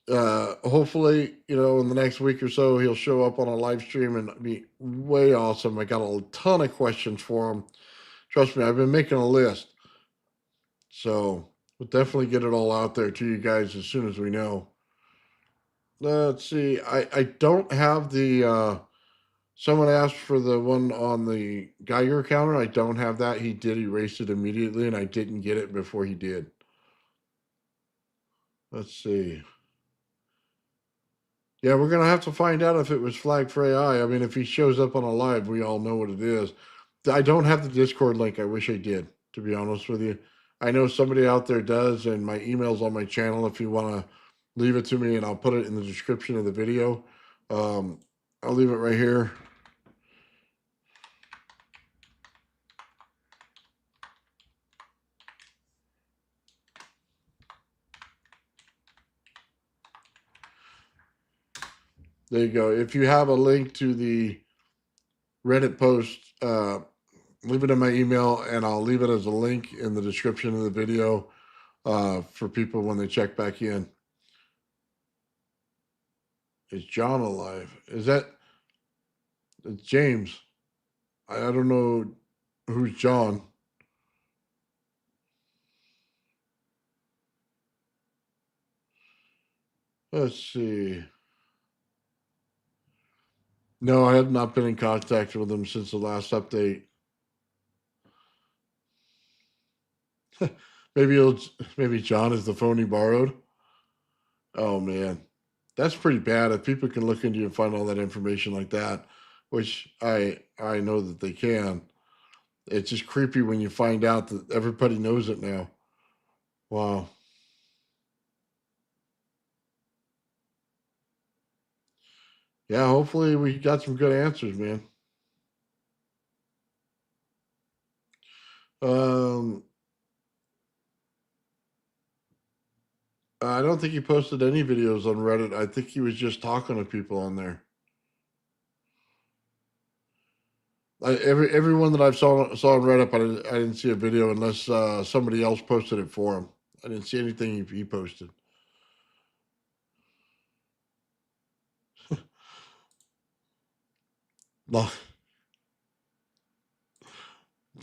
hopefully, in the next week or so, he'll show up on a live stream and be way awesome. I got a ton of questions for him. Trust me, I've been making a list. So We'll definitely get it all out there to you guys as soon as we know. Let's see. I don't have the someone asked for the one on the Geiger counter. I don't have that. He did erase it immediately, and I didn't get it before he did. Let's see. Yeah, we're gonna have to find out if it was flagged for AI. I mean, if he shows up on a live, we all know what it is. I don't have the Discord link. I wish I did, to be honest with you. I know somebody out there does, and my email's on my channel if you want to leave it to me, and I'll put it in the description of the video. I'll leave it right here. There you go. If you have a link to the Reddit post, leave it in my email, and I'll leave it as a link in the description of the video for people when they check back in. Is John alive? Is that it's James? I don't know who's John. Let's see. No, I have not been in contact with him since the last update. Maybe John is the phone he borrowed. Oh man, that's pretty bad. If people can look into you and find all that information like that, which I know that they can. It's just creepy when you find out that everybody knows it now. Wow. Yeah, hopefully we got some good answers, man. Um, I don't think he posted any videos on Reddit. I think he was just talking to people on there. Everyone that I've saw on Reddit, I didn't see a video unless somebody else posted it for him. I didn't see anything he posted. No,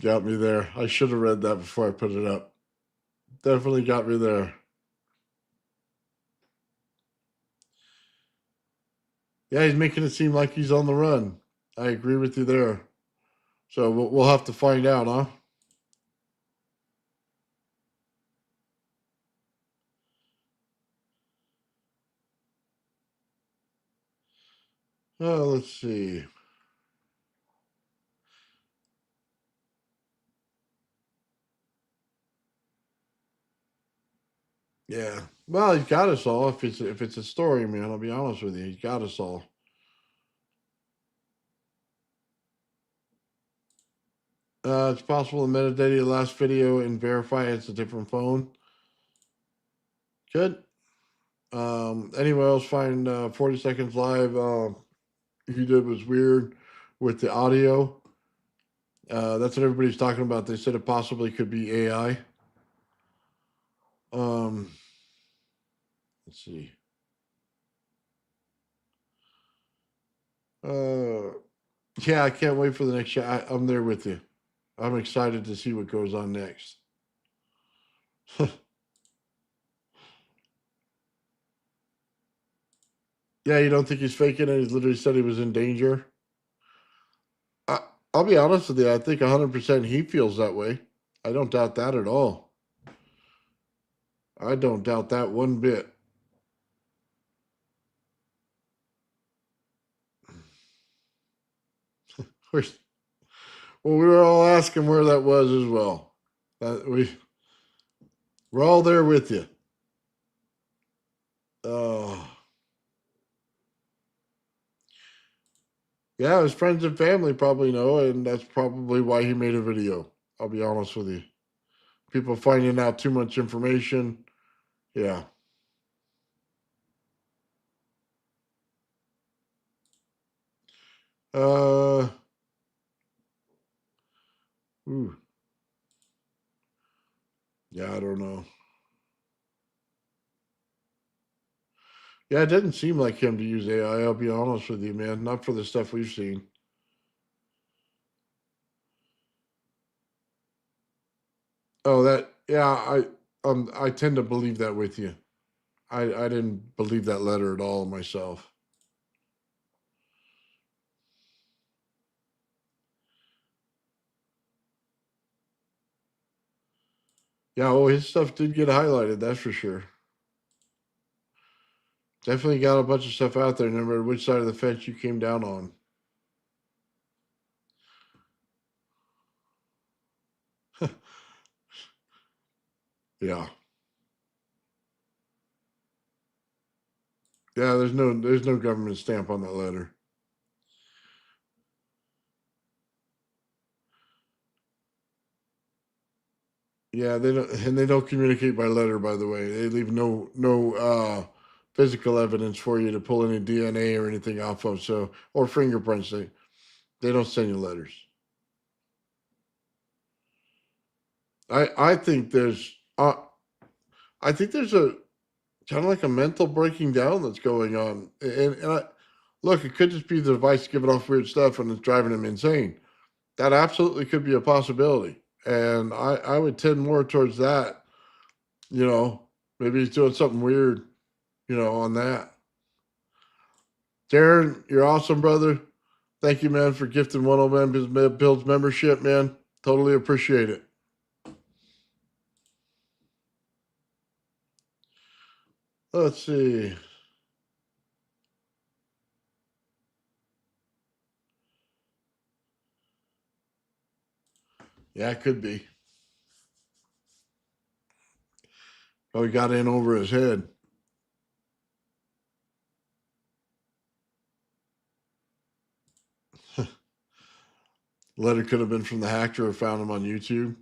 got me there. I should have read that before I put it up. Definitely got me there. Yeah, he's making it seem like he's on the run. I agree with you there. So we'll have to find out, huh? Let's see. Yeah. Well, he's got us all. If it's a story, man, I'll be honest with you, he's got us all. It's possible to metadata the last video and verify it's a different phone. Good. Anyone else find 40 Seconds Live? He did was weird with the audio. That's what everybody's talking about. They said it possibly could be AI. Let's see. Yeah, I can't wait for the next show. I'm there with you. I'm excited to see what goes on next. Yeah, you don't think he's faking it? He's literally said he was in danger. I, I'll be honest with you. I think 100% he feels that way. I don't doubt that at all. I don't doubt that one bit. Well, we were all asking where that was as well. We're all there with you. Oh, yeah, his friends and family probably know, and that's probably why he made a video. I'll be honest with you. People finding out too much information. Yeah. Uh. Ooh. Yeah, I don't know. Yeah, it doesn't seem like him to use AI. I'll be honest with you, man. Not for the stuff we've seen. Oh, that. Yeah, I tend to believe that with you. I didn't believe that letter at all myself. Yeah, oh, his stuff did get highlighted, that's for sure. Definitely got a bunch of stuff out there, no matter which side of the fence you came down on. Yeah. Yeah, there's no government stamp on that letter. Yeah, they don't communicate by letter, by the way. They leave no physical evidence for you to pull any DNA or anything off of, so or fingerprints. They don't send you letters. I think there's a kind of like a mental breaking down that's going on. Look, it could just be the device giving off weird stuff and it's driving him insane. That absolutely could be a possibility. And I would tend more towards that, you know, maybe he's doing something weird, on that. Darren, you're awesome, brother. Thank you, man, for gifting 101 Bill's membership, man. Totally appreciate it. Let's see. Yeah, it could be. Oh, he got in over his head. Letter could have been from the hacker who found him on YouTube.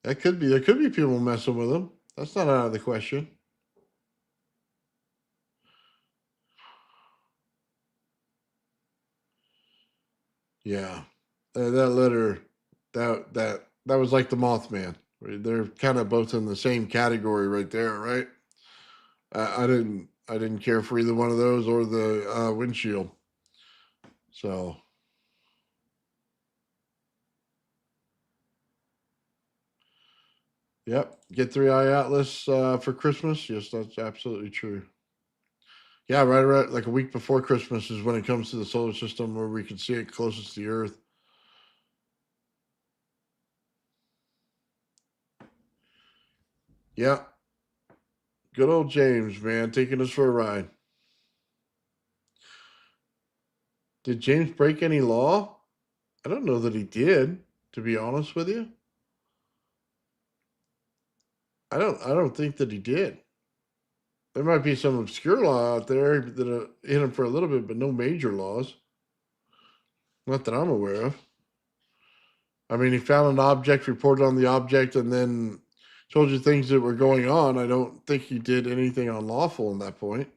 That could be. There could be people messing with him. That's not out of the question. Yeah, that letter, that was like the Mothman. They're kind of both in the same category right there, right? I didn't care for either one of those or the windshield. So, yep, get 3-eye Atlas for Christmas. Yes, that's absolutely true. Yeah, right, like a week before Christmas is when it comes to the solar system where we can see it closest to the Earth. Yeah, good old James, man, taking us for a ride. Did James break any law? I don't know that he did, to be honest with you. I don't think that he did. There might be some obscure law out there that hit him for a little bit, but no major laws. Not that I'm aware of. I mean, he found an object, reported on the object, and then told you things that were going on. I don't think he did anything unlawful in that point.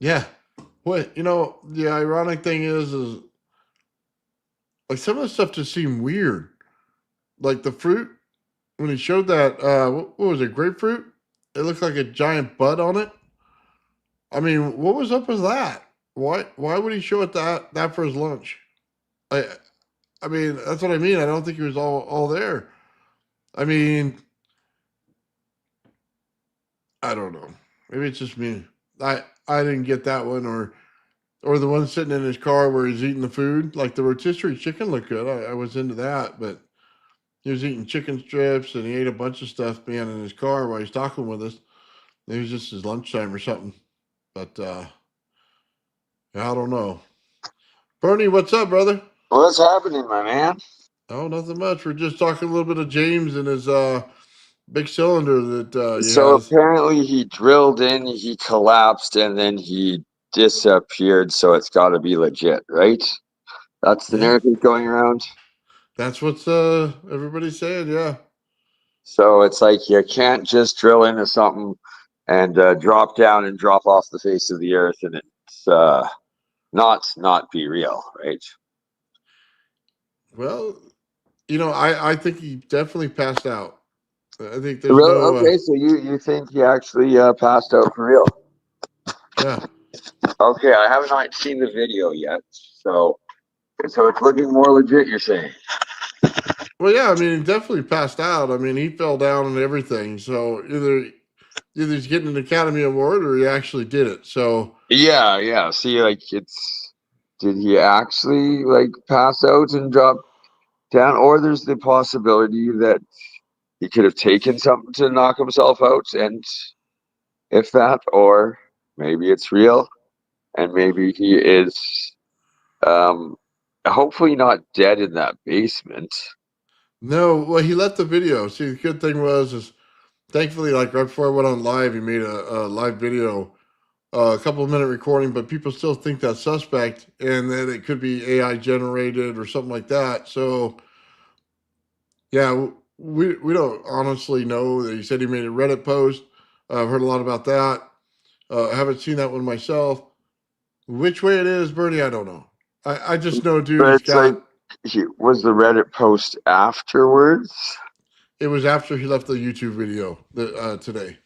Yeah. What the ironic thing is like some of the stuff just seemed weird. Like the fruit, when he showed that what was it, grapefruit? It looked like a giant bud on it. I mean, what was up with that? Why would he show it that for his lunch? I I mean, that's what I mean. I don't think he was all there. I mean, I don't know. Maybe it's just me. I didn't get that one, or the one sitting in his car where he's eating the food. Like the rotisserie chicken looked good. I was into that, but he was eating chicken strips and he ate a bunch of stuff, man, in his car while he's talking with us. It was just his lunchtime or something. But I don't know. Bernie, what's up, brother? What's happening, my man? Oh, nothing much. We're just talking a little bit of James and his big cylinder that he So has. apparently he drilled in, he collapsed, and then he disappeared. So it's got to be legit, right? That's the Yeah, narrative going around. that's what's everybody's saying. Yeah, So it's like you can't just drill into something and drop down and drop off the face of the earth, and it's not be real, right? well, I think he definitely passed out. I think there's Real no okay. So you think he actually passed out for real? yeah. Okay, I have not seen the video yet, so it's looking more legit. You're saying? Well, yeah, I mean, he definitely passed out. I mean, he fell down and everything. So either he's getting an Academy Award or he actually did it. So Yeah, yeah. See, like did he actually like pass out and drop down, or there's the possibility that he could have taken something to knock himself out, and if that, or maybe it's real, and maybe he is, um, hopefully not dead in that basement. no, well, he left the video. See, the good thing is thankfully, like right before I went on live, he made a live video, a couple of minute recording, but people still think that's suspect and that it could be AI generated or something like that. So yeah, we don't honestly know. He said he made a Reddit post. I've heard a lot about that. I haven't seen that one myself. Which way it is, Bernie, I don't know. I just know, dude, But he's it's like, got. was the Reddit post afterwards? It was after he left the YouTube video today.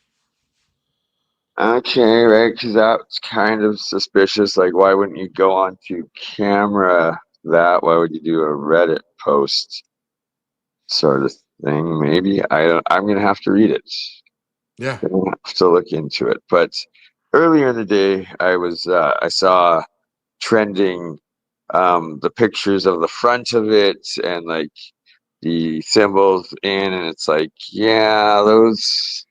Okay, right, because that's kind of suspicious. Like, why wouldn't you go onto camera that? Why would you do a Reddit post sort of thing? Maybe I don't. I'm gonna have to read it. Yeah. Gonna have to look into it. But earlier in the day, I saw trending the pictures of the front of it and like the symbols in, and it's like, yeah, those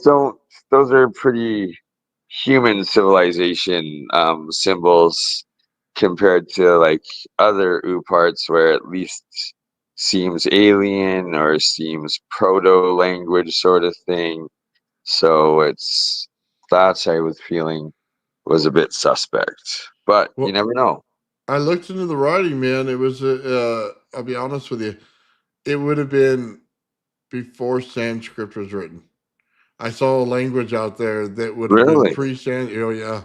don't those are pretty human civilization symbols compared to like other U parts where at least seems alien or seems proto language sort of thing. So it's that I was feeling was a bit suspect, but you Well, never know. I looked into the writing, man. It was, I'll be honest with you, it would have been before Sanskrit was written. I saw a language out there that would have been Really, pre-Sanskrit. Oh, yeah.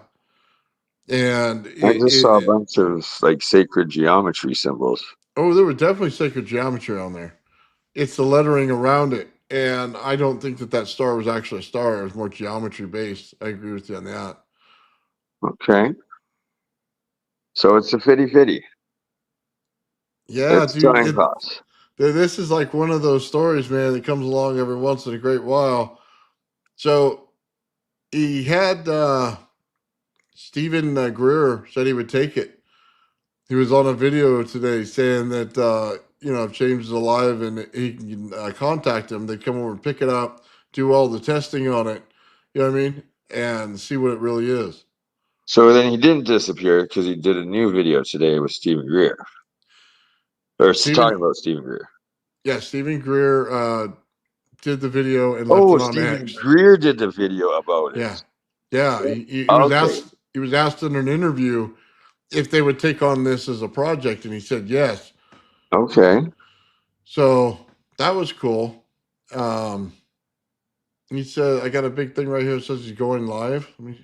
And I just saw a bunch of like sacred geometry symbols. oh, there was definitely sacred geometry on there. It's the lettering around it. And I don't think that star was actually a star. It was more geometry based. I agree with you on that. Okay, so it's a fitty fitty. Yeah, It's dude. time pass. This is like one of those stories, man, that comes along every once in a great while. So he had Stephen Greer said he would take it. He was on a video today saying that if James is alive and he can contact him, they come over and pick it up, do all the testing on it. You know what I mean? And see what it really is. So then he didn't disappear because he did a new video today with Stephen Greer. Or talking Stephen, about Stephen Greer. yeah, Stephen Greer did the video and left Oh, it on Stephen X. Greer did the video about it. Yeah, yeah. He was Okay. asked. He was asked in an interview if they would take on this as a project, and he said yes. Okay. So that was cool. Um, he said, "I got a big thing right here that says he's going live." Let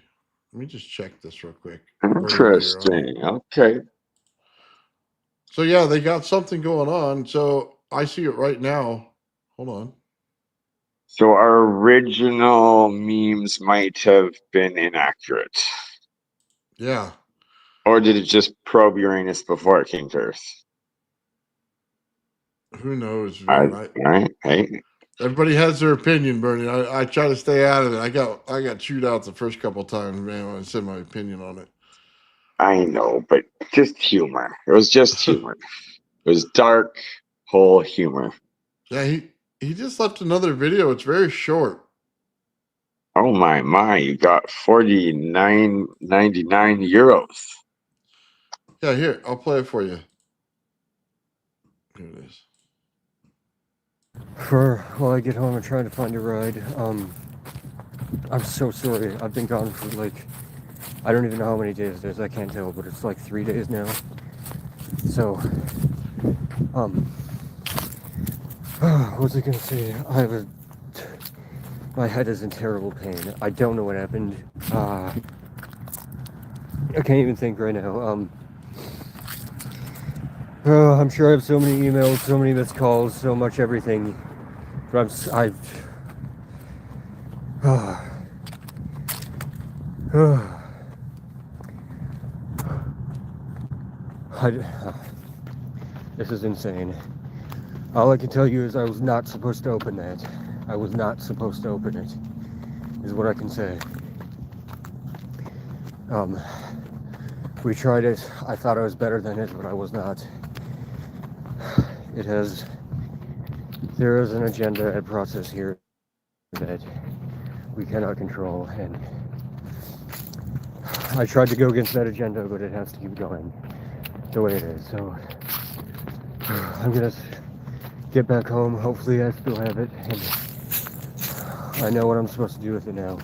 me just check this real quick. Bernie, while you're on. Interesting. Okay. So yeah, they got something going on. So I see it right now. Hold on. So our original memes might have been inaccurate. Yeah. Or did it just probe Uranus before it came to Earth? Who knows, All man? right. Hey, Everybody has their opinion, Bernie. I try to stay out of it. I got chewed out the first couple of times, man, when I said my opinion on it. I know, but just humor. It was just humor. It was dark hole humor. Yeah, he just left another video. It's very short. Oh my, you got 49.99 euros. Yeah, here, I'll play it for you. Here it is. While I get home, I'm trying to find a ride. I'm so sorry. I've been gone for like, I don't even know how many days it is. I can't tell, but it's like 3 days now. So, what was I gonna say? My head is in terrible pain. I don't know what happened. I can't even think right now. I'm sure I have so many emails, so many missed calls, so much everything. But This is insane. All I can tell you is I was not supposed to open that. I was not supposed to open it, is what I can say. We tried it. I thought I was better than it, but I was not. There is an agenda and process here that we cannot control, and I tried to go against that agenda, but it has to keep going the way it is. So I'm gonna get back home. Hopefully I still have it, and I know what I'm supposed to do with it now.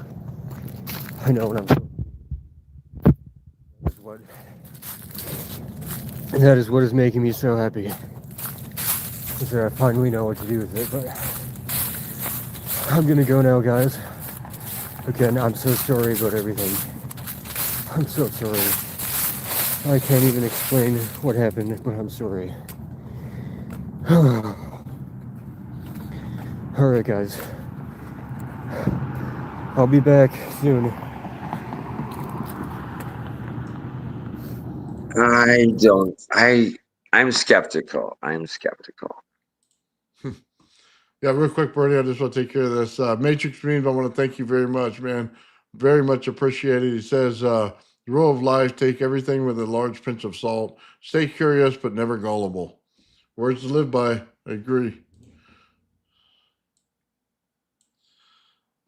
I know what I'm supposed to do. That is what is making me so happy. Is that I finally know what to do with it, but I'm gonna go now, guys. Again, I'm so sorry about everything. I'm so sorry. I can't even explain what happened, but I'm sorry. Alright, guys. I'll be back soon. I'm skeptical. I'm skeptical. Yeah, real quick, Bernie, I just want to take care of this. Matrix Memes, I want to thank you very much, man. Very much appreciated. He says, the rule of life, take everything with a large pinch of salt. Stay curious, but never gullible. Words to live by. I agree.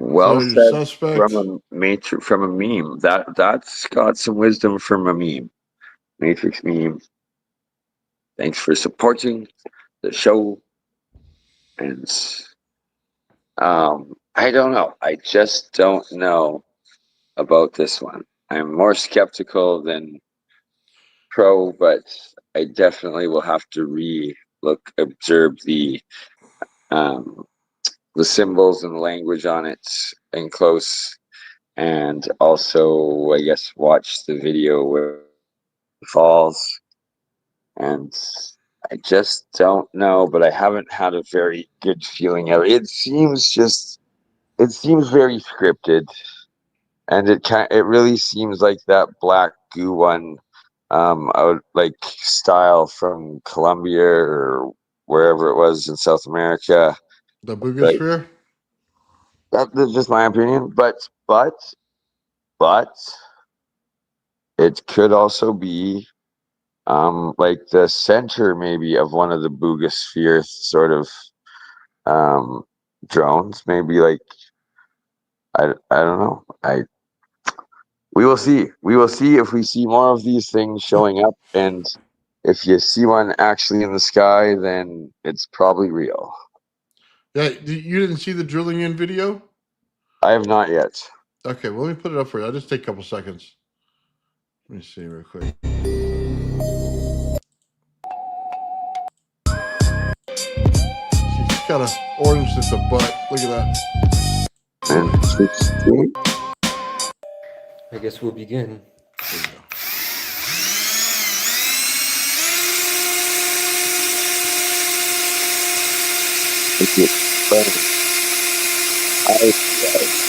Well So your said suspect, from a meme. That's got some wisdom from a meme. Matrix meme. Thanks for supporting the show. And I don't know. I just don't know about this one. I'm more skeptical than pro, but I definitely will have to observe the symbols and the language on it in close, and also I guess watch the video where it falls. And I just don't know, but I haven't had a very good feeling of it. It seems very scripted, and it really seems like that black goo one, out like style from Colombia or wherever it was in South America. the Like Boogosphere. that's just my opinion, but it could also be like the center maybe of one of the Boogosphere sort of drones. Maybe like I don't know. We will see. We will see if we see more of these things showing up, and if you see one actually in the sky, then it's probably real. Yeah, you didn't see the drilling in video? I have not yet. Okay, well, let me put it up for you. I'll just take a couple seconds. Let me see real quick. She's got an orange at the butt. Look at that. And I guess we'll begin. There you go. What is that?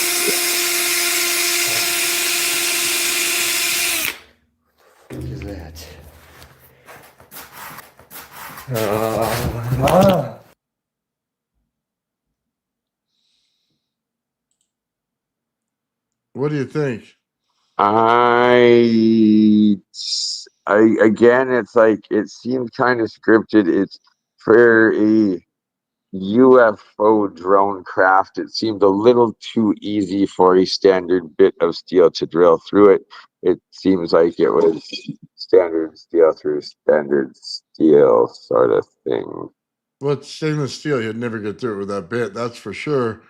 What do you think? Again, it's like it seems kind of scripted. It's for a UFO drone craft. It seemed a little too easy for a standard bit of steel to drill through it. It seems like it was standard steel through standard steel sort of thing. Well, it's stainless steel. You'd never get through it with that bit. That's for sure.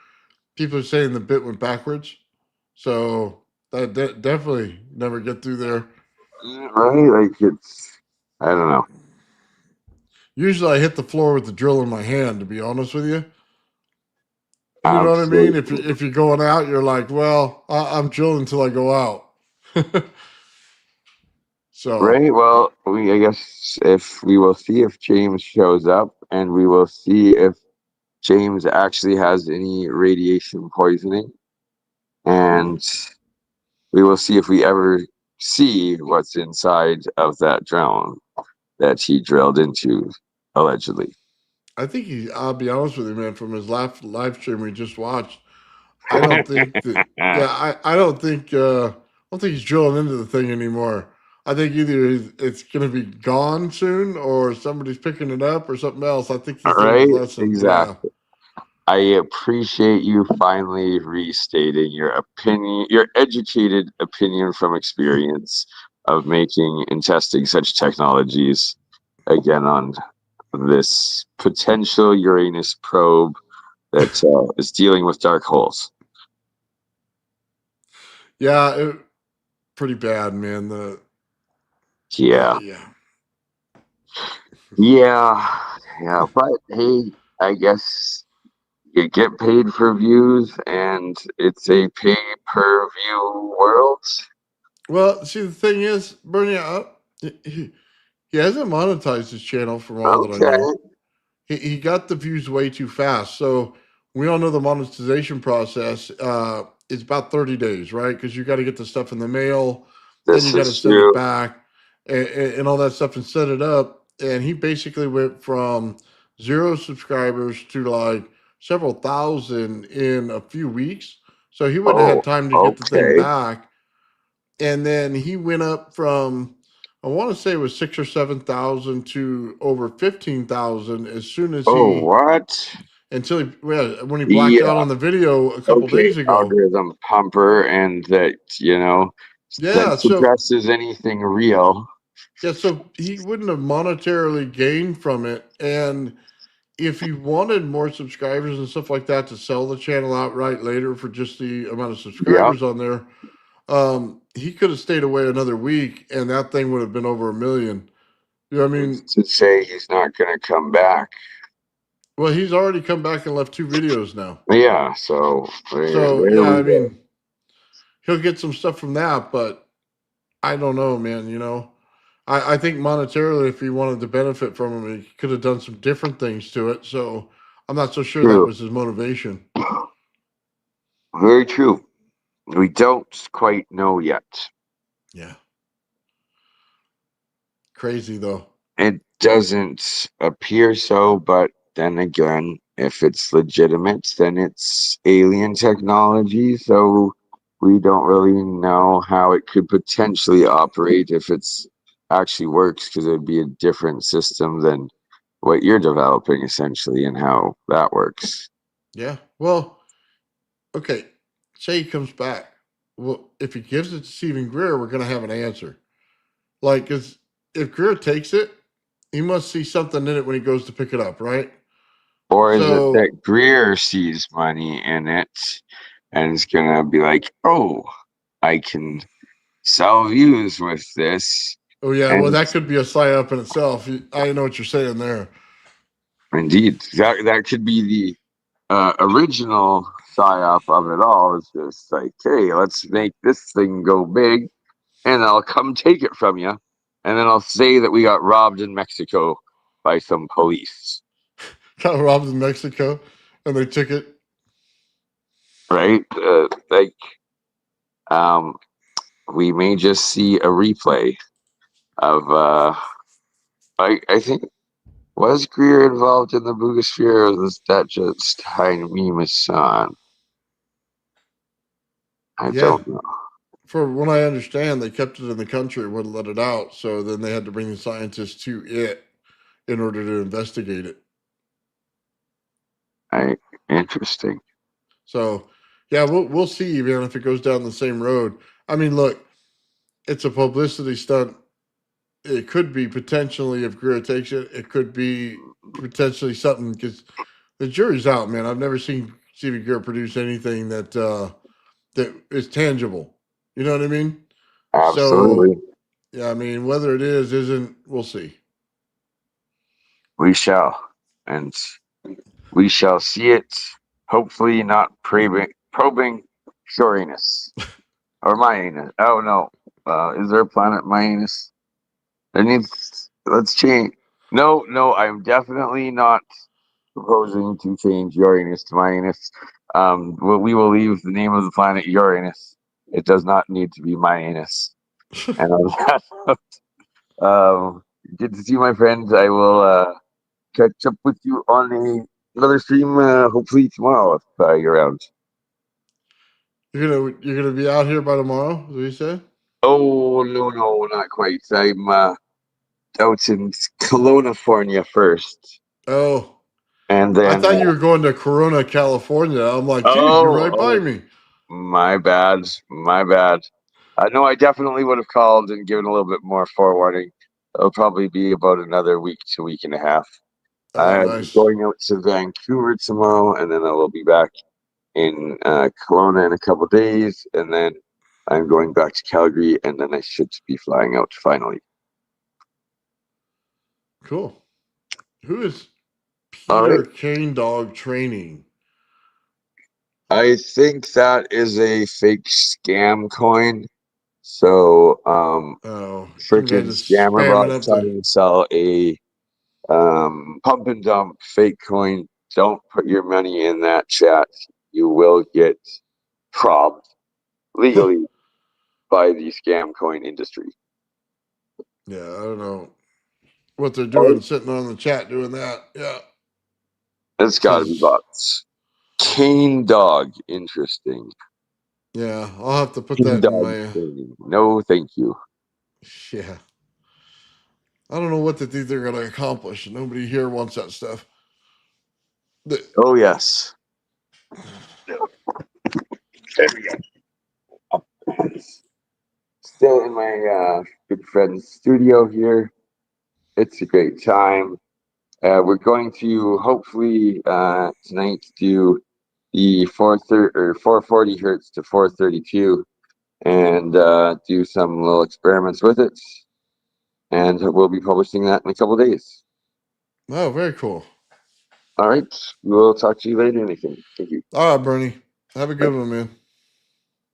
People are saying the bit went backwards. So that definitely never get through there. Right? Like I don't know. Usually I hit the floor with the drill in my hand, to be honest with you. You know what I mean? Absolutely. If you're going out, you're like, well, I'm drilling until I go out. So Right. Well, I guess if we will see if James shows up, and we will see if James actually has any radiation poisoning, and we will see if we ever see what's inside of that drone. that he drilled into, allegedly. I think I'll be honest with you, man. From his live stream we just watched, I don't think that. Yeah, I don't think. I don't think he's drilling into the thing anymore. I think either it's going to be gone soon, or somebody's picking it up, or something else. I think All he's learned his right, lesson. Yeah. exactly. I appreciate you finally restating your opinion, your educated opinion from experience of making and testing such technologies again on this potential Uranus probe that is dealing with dark holes. Yeah, pretty bad, man. Yeah, Yeah. yeah. But hey, I guess you get paid for views, and it's a pay-per-view world. Well, see, the thing is, Bernie, he hasn't monetized his channel from all that I know. Okay. He got the views way too fast. So we all know the monetization process is about 30 days, right? Because you got to get the stuff in the mail, then you This got to is send it true. back and all that stuff and set it up. And he basically went from 0 subscribers to like several thousand in a few weeks. So he wouldn't have Oh, had time to get the thing okay. back. And then he went up from, I want to say it was 6 or 7 thousand to over 15,000 as soon as Oh, he, what? until he, well, when he blacked out Yeah. on the video a couple Okay. days ago. Algorithm pumper, and that, that Yeah, so suppresses anything real. yeah, so he wouldn't have monetarily gained from it. And if he wanted more subscribers and stuff like that to sell the channel outright later for just the amount of Yeah. subscribers on there, he could have stayed away another week and that thing would have been over 1 million. You know what I Who's mean? to say he's not going to come back? Well, he's already come back and left 2 videos now. Yeah. So So there yeah, we I go. mean, he'll get some stuff from that, but I don't know, man. I think monetarily, if he wanted to benefit from him, he could have done some different things to it. So I'm not so sure that True. was his motivation. Very true. We don't quite know yet. Yeah, crazy though. It doesn't appear so, but then again, if it's legitimate, then it's alien technology. So we don't really know how it could potentially operate if it's actually works, because it would be a different system than what you're developing essentially, and how that works. Yeah. Well, okay. Say he comes back. Well, if he gives it to Stephen Greer, we're gonna have an answer. Like, cause if Greer takes it, he must see something in it when he goes to pick it up, right? Or is it So, that Greer sees money in it and is gonna be like, oh, I can sell views with this? oh yeah, well And that could be a sign up in itself. I know what you're saying there. indeed, that could be the original psyop of it all. Is just like, hey, let's make this thing go big, and I'll come take it from you, and then I'll say that we got robbed in Mexico by some police, Got robbed in Mexico, and they took it. right? Um, we may just see a replay of. I think, was Greer involved in the Boogosphere, or was that just Jaime Maussan? I Yeah, don't know. for what I understand, they kept it in the country and wouldn't let it out. So then they had to bring the scientists to it in order to investigate it. Interesting. So yeah, we'll see, man, if it goes down the same road. I mean, look, it's a publicity stunt. It could be potentially, if Greer takes it, it could be potentially something, because the jury's out, man. I've never seen Stevie Greer produce anything that is tangible. You know what I mean? So Absolutely. yeah, I mean, whether it is, isn't, we'll see. We shall. And we shall see it. Hopefully not probing Uranus. Or my anus. Oh no. Is there a planet my anus? There needs, let's change. No, I'm definitely not proposing to change Uranus to my anus. We will leave the name of the planet Uranus. It does not need to be my anus. And on that note, Good to see you, my friend. I will catch up with you on another stream, hopefully tomorrow if you're around. You're gonna be out here by tomorrow, is what you said? Oh no, not quite. I'm out in California first, Oh, and I then thought you were going to Corona, California. I'm like, dude, you're oh right by oh me. my bad, my bad. No, I definitely would have called and given a little bit more forewarning. It'll probably be about another week to week and a half. Oh, I'm nice. going out to Vancouver tomorrow, and then I will be back in Kelowna in a couple days, and then I'm going back to Calgary, and then I should be flying out finally. Cool. Who is All Peter right. Cane Dog Training? I think that is a fake scam coin. So, Oh, some guy freaking just scammer spamming bots up there. trying to sell a pump and dump fake coin. Don't put your money in that chat. You will get robbed legally by the scam coin industry. Yeah, I don't know what they're All right. doing, sitting on the chat doing that. Yeah. It's got to be Says, bots. Cane dog. Interesting. yeah, I'll have to put Cane that in dog my, training. No, thank you. yeah. I don't know what they think they're going to accomplish. Nobody here wants that stuff. Oh, yes. There we go. Still in my good friend's studio here. It's a great time. We're going to hopefully tonight do the 440 hertz to 432 and do some little experiments with it. And we'll be publishing that in a couple days. Oh, very cool. All right. We'll talk to you later, Nathan. Thank you. All right, Bernie. Have a Bye. good one, man.